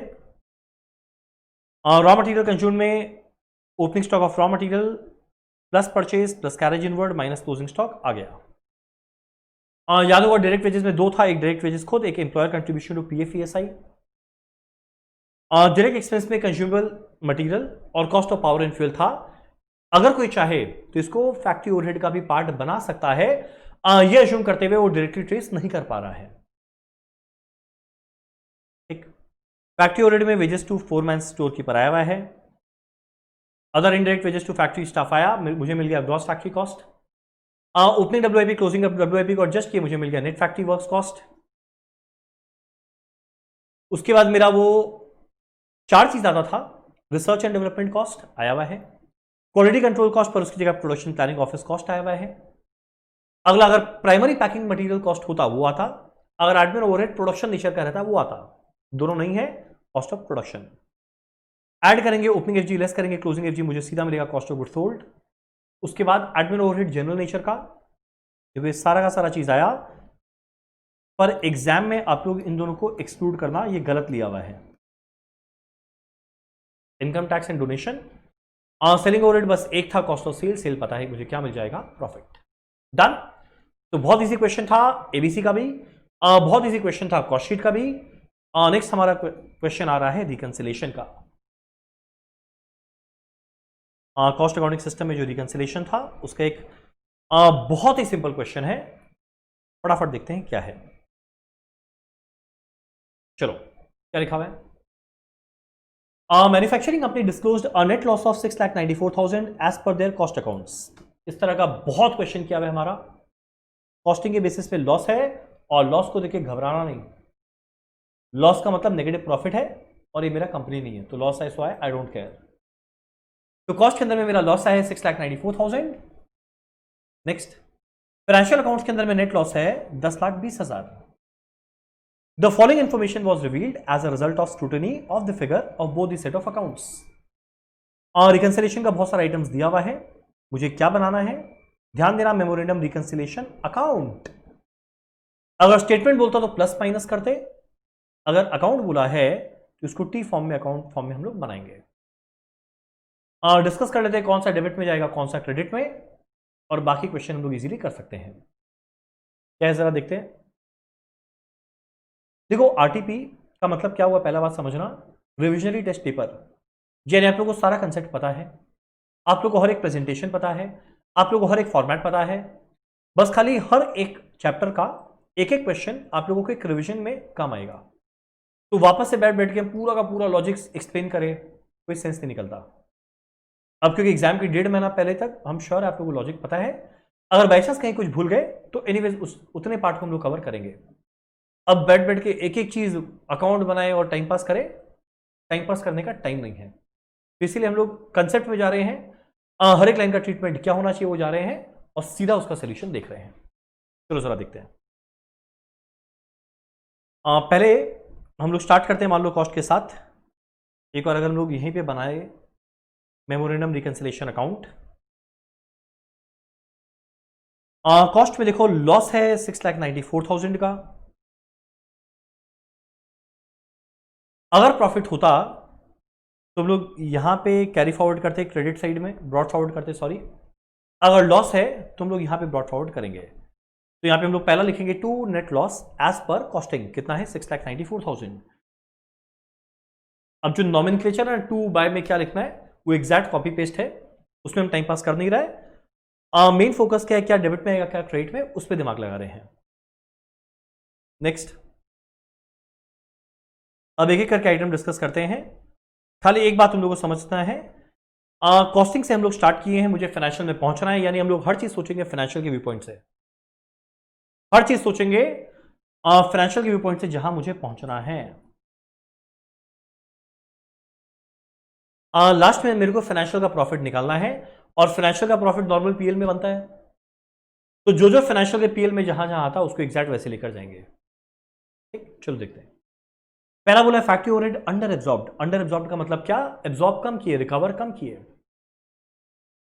रॉ मटेरियल कंज्यूम में opening stock of raw material plus purchase plus carriage inward minus closing stock आ गया। याद होगा डायरेक्ट वेजेस में दो था, एक डायरेक्ट वेजेस खुद, एक employer contribution to PF ESI. Direct expense में कंज्यूमेबल मटेरियल और cost of power and fuel था। अगर कोई चाहे तो इसको फैक्ट्री ओवरहेड का भी पार्ट बना सकता है, यह अज्यूम करते हुए वो डायरेक्टली ट्रेस नहीं कर पा रहा है। ठीक, फैक्ट्री ओवरहेड में wages to foreman store keeper आया हुआ है। Other indirect wages to factory staff आया, मुझे मिल गया gross factory cost. Opening WIP closing WIP को एडजस्ट किए, मुझे मिल गया नेट फैक्ट्री वर्क्स कॉस्ट। उसके बाद मेरा वो 4 चीज आता था, रिसर्च एंड डेवलपमेंट कॉस्ट आया हुआ है, क्वालिटी कंट्रोल कॉस्ट पर उसकी जगह प्रोडक्शन प्लानिंग ऑफिस कॉस्ट आया हुआ है। अगला अगर प्राइमरी पैकिंग मटेरियल कॉस्ट होता वो आता, अगर एडमिन ओवरहेड प्रोडक्शन नेचर का रहता वो आता, दोनों नहीं है, कॉस्ट ऑफ प्रोडक्शन। ऐड करेंगे ओपनिंग एफजी लेस करेंगे क्लोजिंग एफजी, मुझे सीधा मिलेगा कॉस्ट ऑफ गुड्स सोल्ड। उसके बाद एडमिन ओवरहेड जनरल नेचर का, देखो ये सारा का सारा चीज आया, पर एग्जाम में आप लोग इन दोनों को एक्सक्लूड करना ये गलत लिया हुआ है। Income tax and donation. Selling overhead बस एक था, कॉस्ट ऑफ सेल, सेल पता है मुझे क्या मिल जाएगा, प्रॉफिट। डन। तो बहुत इजी क्वेश्चन था एबीसी का भी, बहुत इजी क्वेश्चन था कॉस्ट शीट का भी। नेक्स्ट हमारा क्वेश्चन आ रहा है रिकंसिलेशन का। कॉस्ट अकाउंटिंग सिस्टम में जो रिकंसिलेशन था उसका एक बहुत ही सिंपल क्वेश्चन है, फटाफट देखते हैं क्या है। चलो क्या लिखा हुआ है, manufacturing company disclosed a net loss of 6,94,000 as per their cost accounts. इस तरह का बहुत क्वेश्चन किया हुआ है हमारा, कॉस्टिंग के बेसिस पे लॉस है, और लॉस को देख के घबराना नहीं, लॉस का मतलब नेगेटिव प्रॉफिट है और ये मेरा कंपनी नहीं है, तो लॉस है सो है, आई डोंट केयर। तो कॉस्ट के अंदर में मेरा लॉस है 6,94,000। नेक्स्ट फाइनेंशियल अकाउंट्स के अंदर में नेट लॉस है 10,20,000. The following information was revealed as a result of scrutiny of the figure of both the set of accounts. और रिकंसिलेशन का बहुत सारा आइटम्स दिया हुआ है, मुझे क्या बनाना है, ध्यान देना, मेमोरेंडम रिकंसिलेशन अकाउंट. अगर स्टेटमेंट बोलता तो प्लस माइनस करते, अगर अकाउंट बोला है तो इसको टी फॉर्म में, अकाउंट फॉर्म में हम लोग बनाएंगे. डिस्कस कर लेते हैं कौन सा डेबिट में जाएगा, कौन सा क्रेडिट में, और बाकी क्वेश्चन हम लोग इजीली कर सकते हैं. क्या है जरा देखते हैं. देखो आरटीपी का मतलब क्या हुआ, पहला बात समझना, रिविजनरी टेस्ट पेपर. यानी आप लोगों को सारा कंसेप्ट पता है, आप लोग को हर एक प्रेजेंटेशन पता है, आप लोग को हर एक फॉर्मेट पता है, बस खाली हर एक चैप्टर का एक एक क्वेश्चन आप लोगों को एक रिविजन में काम आएगा. तो वापस से बैठ बैठ के पूरा का पूरा लॉजिक्स एक्सप्लेन करें, कोई सेंस नहीं निकलता. अब क्योंकि एग्जाम की 1.5 महीना पहले तक हम श्योर आप लोगों को लॉजिक पता है, अगर बाई चांस कहीं कुछ भूल गए तो एनीवेज उतने पार्ट को हम लोग कवर करेंगे. अब बैठ बैठ के एक एक चीज अकाउंट बनाए और टाइम पास करें, टाइम पास करने का टाइम नहीं है. तो इसीलिए हम लोग कंसेप्ट में जा रहे हैं, हर एक लाइन का ट्रीटमेंट क्या होना चाहिए वो जा रहे हैं, और सीधा उसका सोल्यूशन देख रहे हैं. चलो जरा देखते हैं. पहले हम लोग स्टार्ट करते हैं मान लो कॉस्ट के साथ. एक बार अगर हम लोग यहीं पे बनाए मेमोरेंडम रिकंसिलेशन अकाउंट, कॉस्ट में देखो लॉस है 6,94,000 का. अगर प्रॉफिट होता तो हम लोग यहां पे कैरी फॉरवर्ड करते, क्रेडिट साइड में ब्रॉड फॉरवर्ड करते, सॉरी. अगर लॉस है तो हम लोग यहां पे ब्रॉड फॉरवर्ड करेंगे. तो यहां पे हम लोग पहला लिखेंगे to net loss as per costing, कितना है 6,94,000. अब जो नॉमेनक्लेचर है टू बाय में क्या लिखना है वो एग्जैक्ट कॉपी पेस्ट है, उसमें हम टाइम पास कर नहीं रहे. मेन फोकस क्या है, क्या डेबिट में आएगा क्या क्रेडिट में, उस पर दिमाग लगा रहे हैं. नेक्स्ट, अब एक एक करके आइटम डिस्कस करते हैं. खाली एक बात हम लोगों को समझना है, कॉस्टिंग से हम लोग स्टार्ट किए हैं, मुझे फाइनेंशियल में पहुंचना है, यानी हम लोग हर चीज सोचेंगे फाइनेंशियल के व्यू पॉइंट से, हर चीज सोचेंगे फाइनेंशियल के व्यू पॉइंट से जहां मुझे पहुंचना है. लास्ट में मेरे को फाइनेंशियल का प्रॉफिट निकालना है, और फाइनेंशियल का प्रॉफिट नॉर्मल पीएल में बनता है, तो जो जो फाइनेंशियल के पीएल में जहां जहां आता है उसको एग्जैक्ट वैसे लेकर जाएंगे. ठीक, चलो देखते हैं. पहला बोला factory overhead under absorbed. Under absorbed का मतलब क्या, एब्जॉर्ब कम किए, रिकवर कम किए.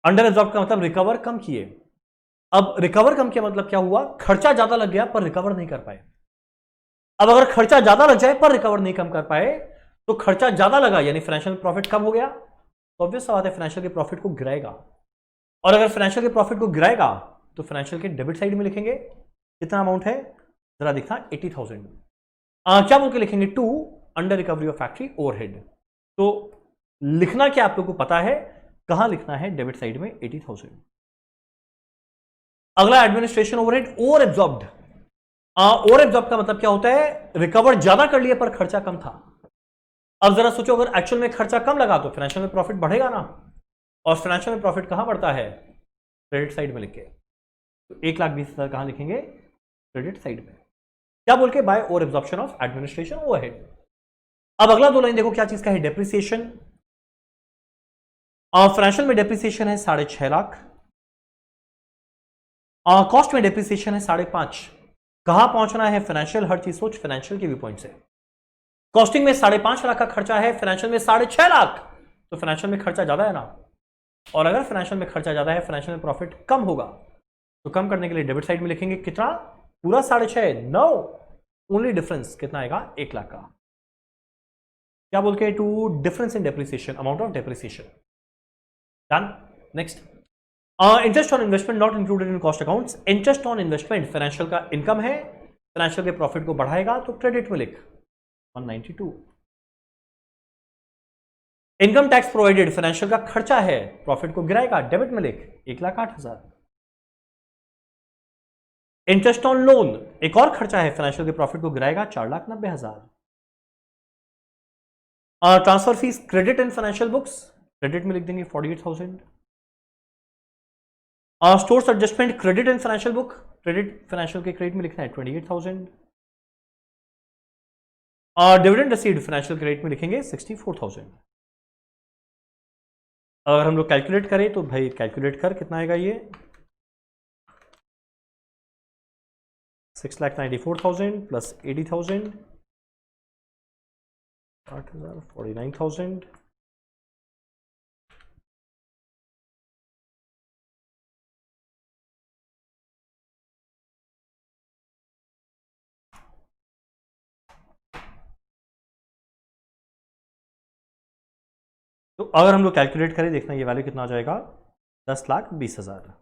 अंडर एब्जॉर्ब का मतलब रिकवर कम किए. अब रिकवर कम किया मतलब क्या हुआ, खर्चा ज्यादा लग गया पर रिकवर नहीं कर पाए. अब अगर खर्चा ज्यादा लग जाए पर रिकवर नहीं कम कर पाए, तो खर्चा ज्यादा लगा यानी फाइनेंशियल प्रॉफिट कम हो गया, तो ऑब्वियस बात है फाइनेंशियल के प्रॉफिट को गिराएगा. और अगर फाइनेंशियल के प्रॉफिट को गिराएगा तो फाइनेंशियल के डेबिट साइड में लिखेंगे कितना अमाउंट है, जरा देखना 80,000. क्या बोल के लिखेंगे, to under recovery of factory overhead. तो लिखना क्या आप लोग को पता है, कहां लिखना है, डेबिट साइड में 80,000. अगला administration overhead over absorbed. Over absorb का मतलब क्या होता है, रिकवर ज्यादा कर लिए पर खर्चा कम था. अब जरा सोचो अगर एक्चुअल में खर्चा कम लगा तो फाइनेंशियल में प्रॉफिट बढ़ेगा ना, और फाइनेंशियल में प्रॉफिट कहां बढ़ता है, क्रेडिट साइड में लिखे. तो 1,20,000 कहां लिखेंगे, क्रेडिट साइड में. क्या बोल के, by over absorption of administration overhead. अब अगला दो लाइन देखो क्या चीज का है, डेप्रिसिएशन. फाइनेंशियल में डेप्रिसिएशन है 6.5 लाख, कॉस्ट में डेप्रिसिएशन है 5.5. कहां पहुंचना है, फाइनेंशियल, हर चीज सोच फाइनेंशियल के व्यू पॉइंट से. कॉस्टिंग में 5.5 लाख का खर्चा है, फाइनेंशियल में 6.5 लाख, तो फाइनेंशियल में खर्चा ज्यादा है ना. और अगर फाइनेंशियल में खर्चा ज्यादा है, फाइनेंशियल में प्रॉफिट कम होगा, तो कम करने के लिए डेबिट साइड में लिखेंगे कितना, पूरा 6.5, नो, ओनली डिफरेंस कितना आएगा, 1 लाख का. क्या बोल के, to difference in depreciation, amount of depreciation. Done. Next, interest on investment not included in cost accounts. Interest on investment financial का इनकम है, फाइनेंशियल के प्रॉफिट को बढ़ाएगा, तो क्रेडिट में लिख 192. इनकम टैक्स प्रोवाइडेड फाइनेंशियल का खर्चा है, प्रॉफिट को गिराएगा, डेबिट में लिख 1,08,000. इंटरेस्ट ऑन लोन एक और खर्चा है, फाइनेंशियल के प्रॉफिट को गिराएगा, 4,90,000. Transfer fees credit in financial books, credit में लिख देंगे 48,000. Stores adjustment credit in financial book, credit financial के क्रेडिट में लिखना है 28,000. डिविडेंड रिसीव्ड फाइनेंशियल क्रेडिट में लिखेंगे 64,000. अगर हम लोग कैलकुलेट करें तो भाई कैलकुलेट कर कितना आएगा ये, 6,94,000 प्लस 80,000, 8,000, 49,000, तो अगर हम लोग कैलकुलेट करें, देखना ये वैल्यू कितना आ जाएगा, 10,20,000।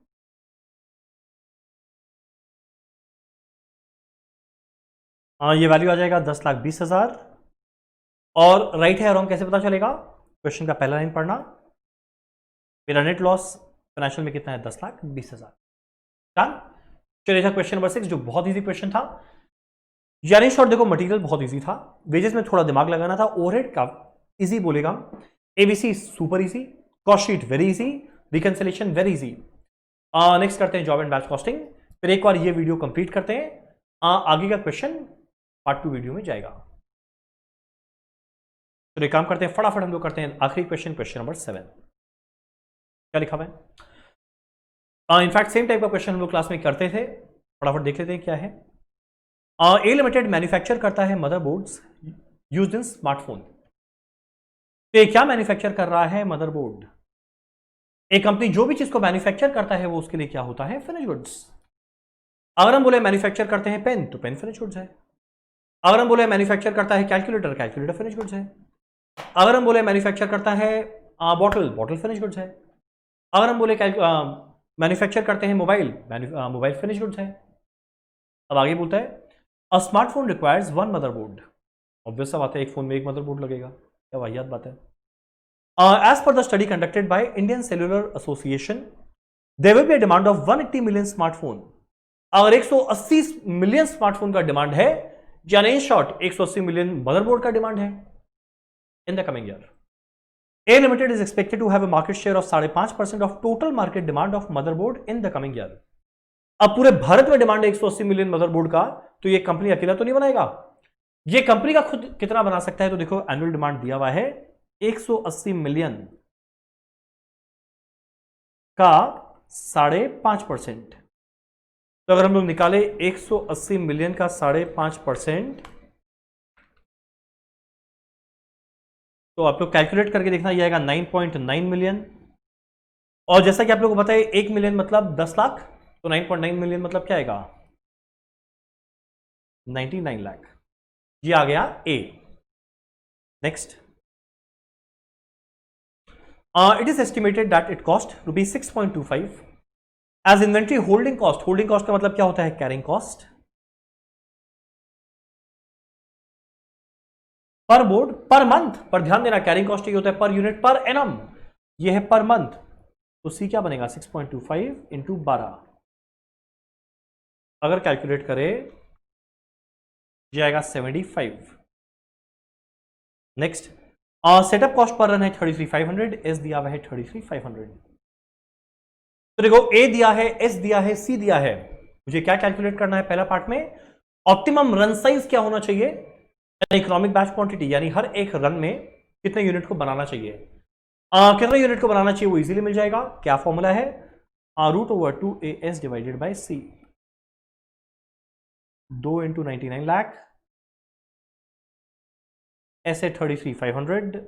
ये वैल्यू आ जाएगा 10,20,000। और राइट है रॉन्ग कैसे पता चलेगा? क्वेश्चन का पहला लाइन पढ़ना, मेरा नेट लॉस फाइनेंशियल में कितना है, 10,20,000। डन। चलिए था क्वेश्चन नंबर 6, जो बहुत इजी क्वेश्चन था। यानी शॉर्ट देखो, मटेरियल बहुत इजी था, वेजेस में थोड़ा दिमाग लगाना था, ओवरहेड का इजी बोलेगा, ABC super easy, cost sheet very easy, reconciliation very easy. Next करते हैं जॉब एंड बैच कॉस्टिंग, फिर एक बार ये वीडियो कंप्लीट करते हैं, आगे का क्वेश्चन पार्ट 2 वीडियो में जाएगा। तो एक काम करते हैं, फटाफट हम लोग करते हैं आखिरी क्वेश्चन, क्वेश्चन नंबर 7। क्या लिखा हुआ है? इनफैक्ट सेम टाइप का क्वेश्चन हम लोग क्लास में करते थे, फटाफट देख लेते हैं क्या है। ए लिमिटेड मैन्युफैक्चर करता है मदरबोर्ड्स यूज्ड इन स्मार्टफोन। तो ये क्या मैन्युफैक्चर कर रहा है? मदरबोर्ड। एक कंपनी जो भी चीज को मैन्युफैक्चर करता है वो उसके लिए क्या होता है? Finish goods. अगर हम बोले मैन्युफैक्चर करते हैं पेन, तो पेन फिनिश गुड्स है। अगर हम बोले मैन्युफैक्चर करता है कैलकुलेटर, कैलकुलेटर फिनिश गुड्स है। अगर हम बोले मैन्युफैक्चर करता है बॉटल, बॉटल फिनिश गुड्स है। अगर हम बोले मैन्युफैक्चर करते हैं मोबाइल, मोबाइल फिनिश गुड्स है। अब आगे बोलता है a smartphone requires one motherboard. Obvious सा बात है, एक फोन में एक मदरबोर्ड लगेगा, क्या वाहियात बात है। As per the study conducted by Indian cellular association, there will be a demand of 180 million smartphone. अगर 180 मिलियन स्मार्टफोन का डिमांड है, यानी इन शॉर्ट 180 मिलियन मदरबोर्ड का डिमांड है in the coming year. A Limited is expected to have a market share of 5.5% of total market demand of motherboard in the coming year. अब पूरे भारत में demand है 180 million motherboard का, तो ये company अकेला तो नहीं बनाएगा, ये कंपनी का खुद कितना बना सकता है? तो देखो एनुअल डिमांड दिया हुआ है 180 मिलियन का 5.5%। तो अगर हम लोग निकाले 180 मिलियन का 5.5%, तो आप लोग कैलकुलेट करके देखना, ये आएगा 9.9 मिलियन। और जैसा कि आप लोगों को पता है 1 मिलियन मतलब 10 लाख, तो 9.9 मिलियन मतलब क्या आएगा? 99 लाख। ये आ गया A. Next, it is estimated that it cost ₹6.25 as inventory holding cost. Holding cost का मतलब क्या होता है? Carrying cost per board per month. पर ध्यान देना, कैरिंग कॉस्ट ये होता है पर यूनिट पर एनम, ये है पर मंथ। तो सी क्या बनेगा? 6.25 इंटू 12। अगर कैलकुलेट करें ये आएगा 75। Next, setup cost per run है 33,500, एस दिया हुआ है 33,500। तो देखो ए दिया है, एस दिया है, सी दिया है, मुझे क्या कैलकुलेट करना है? पहला पार्ट में ऑप्टिमम रन साइज क्या होना चाहिए, इकोनॉमिक बैच क्वांटिटी, यानी हर एक रन में कितने यूनिट को बनाना चाहिए। कितने यूनिट को बनाना चाहिए वो इजीली मिल जाएगा। क्या फॉर्मूला है? √2AS divided by C. 2 into 99 lakh, S है 33,500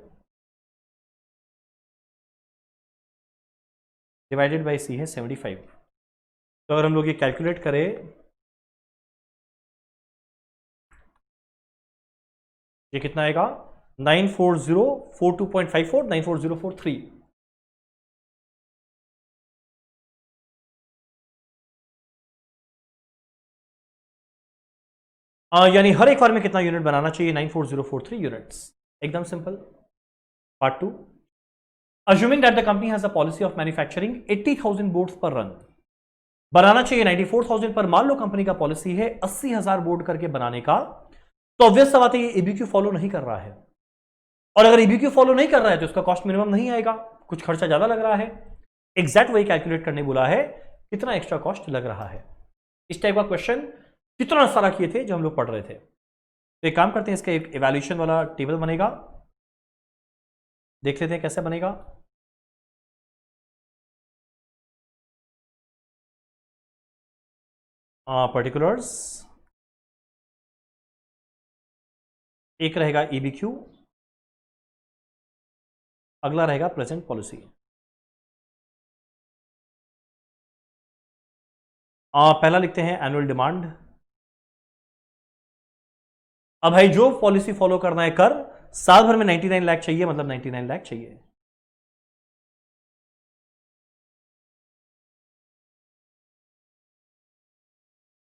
डिवाइडेड बाय सी है 75। तो अगर हम लोग ये कैलकुलेट करें, ये कितना आएगा? 94042.54, 94043। यानी हर एक बार में कितना यूनिट बनाना चाहिए? 94043 यूनिट्स। एकदम simple. Part 2, assuming that the company has a policy of manufacturing 80,000 boards पर रन, बनाना चाहिए 94,000 पर। मान लो कंपनी का पॉलिसी है 80,000 बोर्ड करके बनाने का, तो ऑब्वियस सा बात है ये ईबीक्यू फॉलो नहीं कर रहा है। और अगर ईबीक्यू फॉलो नहीं कर रहा है तो उसका कॉस्ट मिनिमम नहीं आएगा, कुछ खर्चा ज्यादा लग रहा है। एग्जैक्ट वही कैलकुलेट करने बोला है, कितना एक्स्ट्रा कॉस्ट लग रहा है। इस टाइप का क्वेश्चन कितना सारा किए थे जो हम लोग पढ़ रहे थे। तो एक काम करते हैं, इसका एक इवैल्यूएशन वाला टेबल बनेगा, देख लेते हैं कैसे बनेगा। पर्टिकुलर्स एक रहेगा EBQ, अगला रहेगा प्रेजेंट पॉलिसी। पहला लिखते हैं एनुअल डिमांड। अब भाई जो पॉलिसी फॉलो करना है कर, साल भर में 99 लाख चाहिए, मतलब 99 लाख चाहिए।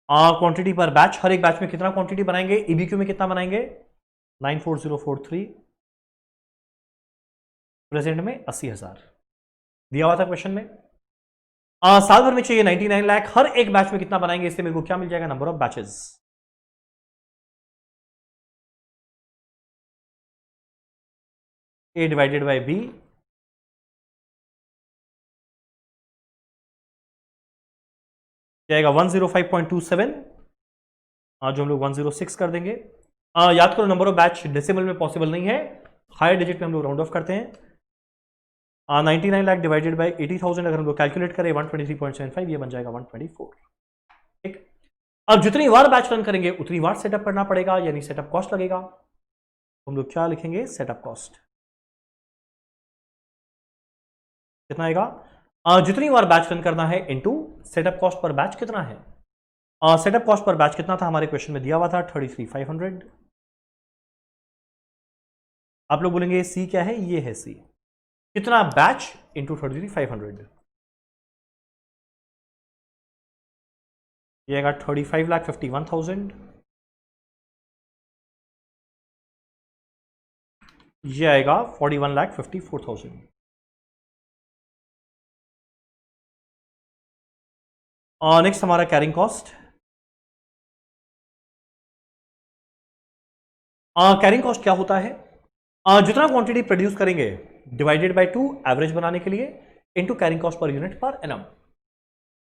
क्वांटिटी पर बैच, हर एक बैच में कितना क्वांटिटी बनाएंगे, EBQ में कितना बनाएंगे 94043, प्रेजेंट में 80,000 दिया हुआ था क्वेश्चन में। साल भर में चाहिए 99 लाख, हर एक बैच में कितना बनाएंगे, इससे मेरे को क्या मिल जाएगा, number of batches. A divided by B, जाएगा 105.27, जो हम लोग 106 कर देंगे। याद करो नंबर ऑफ बैच डेसिमल में पॉसिबल नहीं है, हायर डिजिट में हम लोग राउंड ऑफ करते हैं। 99 लाख डिवाइडेड बाय 80,000 अगर हम लोग कैलकुलेट करें 123.75, ये बन जाएगा 124। ठीक, अब जितनी बार बैच रन करेंगे उतनी बार सेटअप करना पड़ेगा, यानी सेटअप कॉस्ट लगेगा। हम लोग क्या लिखेंगे, सेटअप कॉस्ट कितना आएगा, जितनी बार बैच रन करना है into setup cost per batch कितना है। सेटअप कॉस्ट पर बैच कितना था हमारे क्वेश्चन में दिया हुआ था 33,500। आप लोग बोलेंगे सी क्या है, ये है सी, कितना बैच इंटू 33,500, ये आएगा 35,51,000, ये आएगा 41,54,000। नेक्स्ट हमारा कैरिंग कॉस्ट। कैरिंग कॉस्ट क्या होता है, जितना क्वांटिटी प्रोड्यूस करेंगे डिवाइडेड बाय 2 एवरेज बनाने के लिए into carrying cost per unit per annum.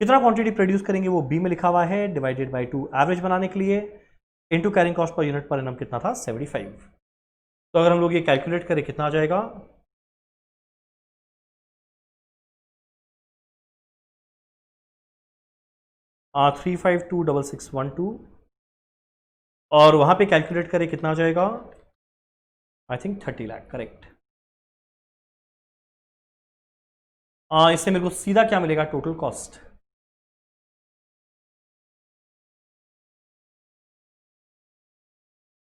कितना क्वांटिटी प्रोड्यूस करेंगे वो बी में लिखा हुआ है, डिवाइडेड बाय 2 एवरेज बनाने के लिए into carrying cost per unit per annum कितना था 75। तो अगर हम लोग ये कैलकुलेट करें कितना आ जाएगा, आ 3526612, और वहां पे कैलकुलेट करें कितना आ जाएगा, आई थिंक 30 लाख, करेक्ट। इससे मेरे को सीधा क्या मिलेगा, टोटल कॉस्ट।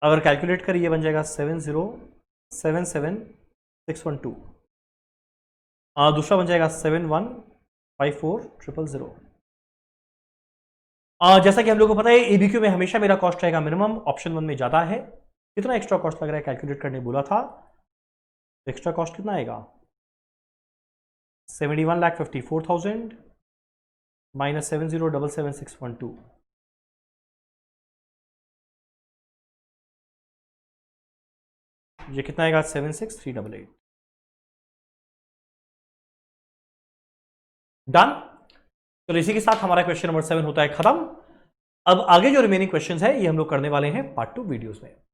अगर कैलकुलेट करें ये बन जाएगा 7077612, दूसरा बन जाएगा 7154,000। जैसा कि हम लोग को पता है EBQ में हमेशा मेरा कॉस्ट रहेगा मिनिमम, ऑप्शन 1 में ज्यादा है। कितना एक्स्ट्रा कॉस्ट लग रहा है कैलकुलेट करने बोला था, एक्स्ट्रा कॉस्ट कितना आएगा 71,54,000 माइनस 7077612, ये कितना आएगा 76,388। डन। तो इसी के साथ हमारा क्वेश्चन नंबर 7 होता है खत्म। अब आगे जो रिमेनिंग क्वेश्चंस है ये हम लोग करने वाले हैं पार्ट 2 वीडियोस में।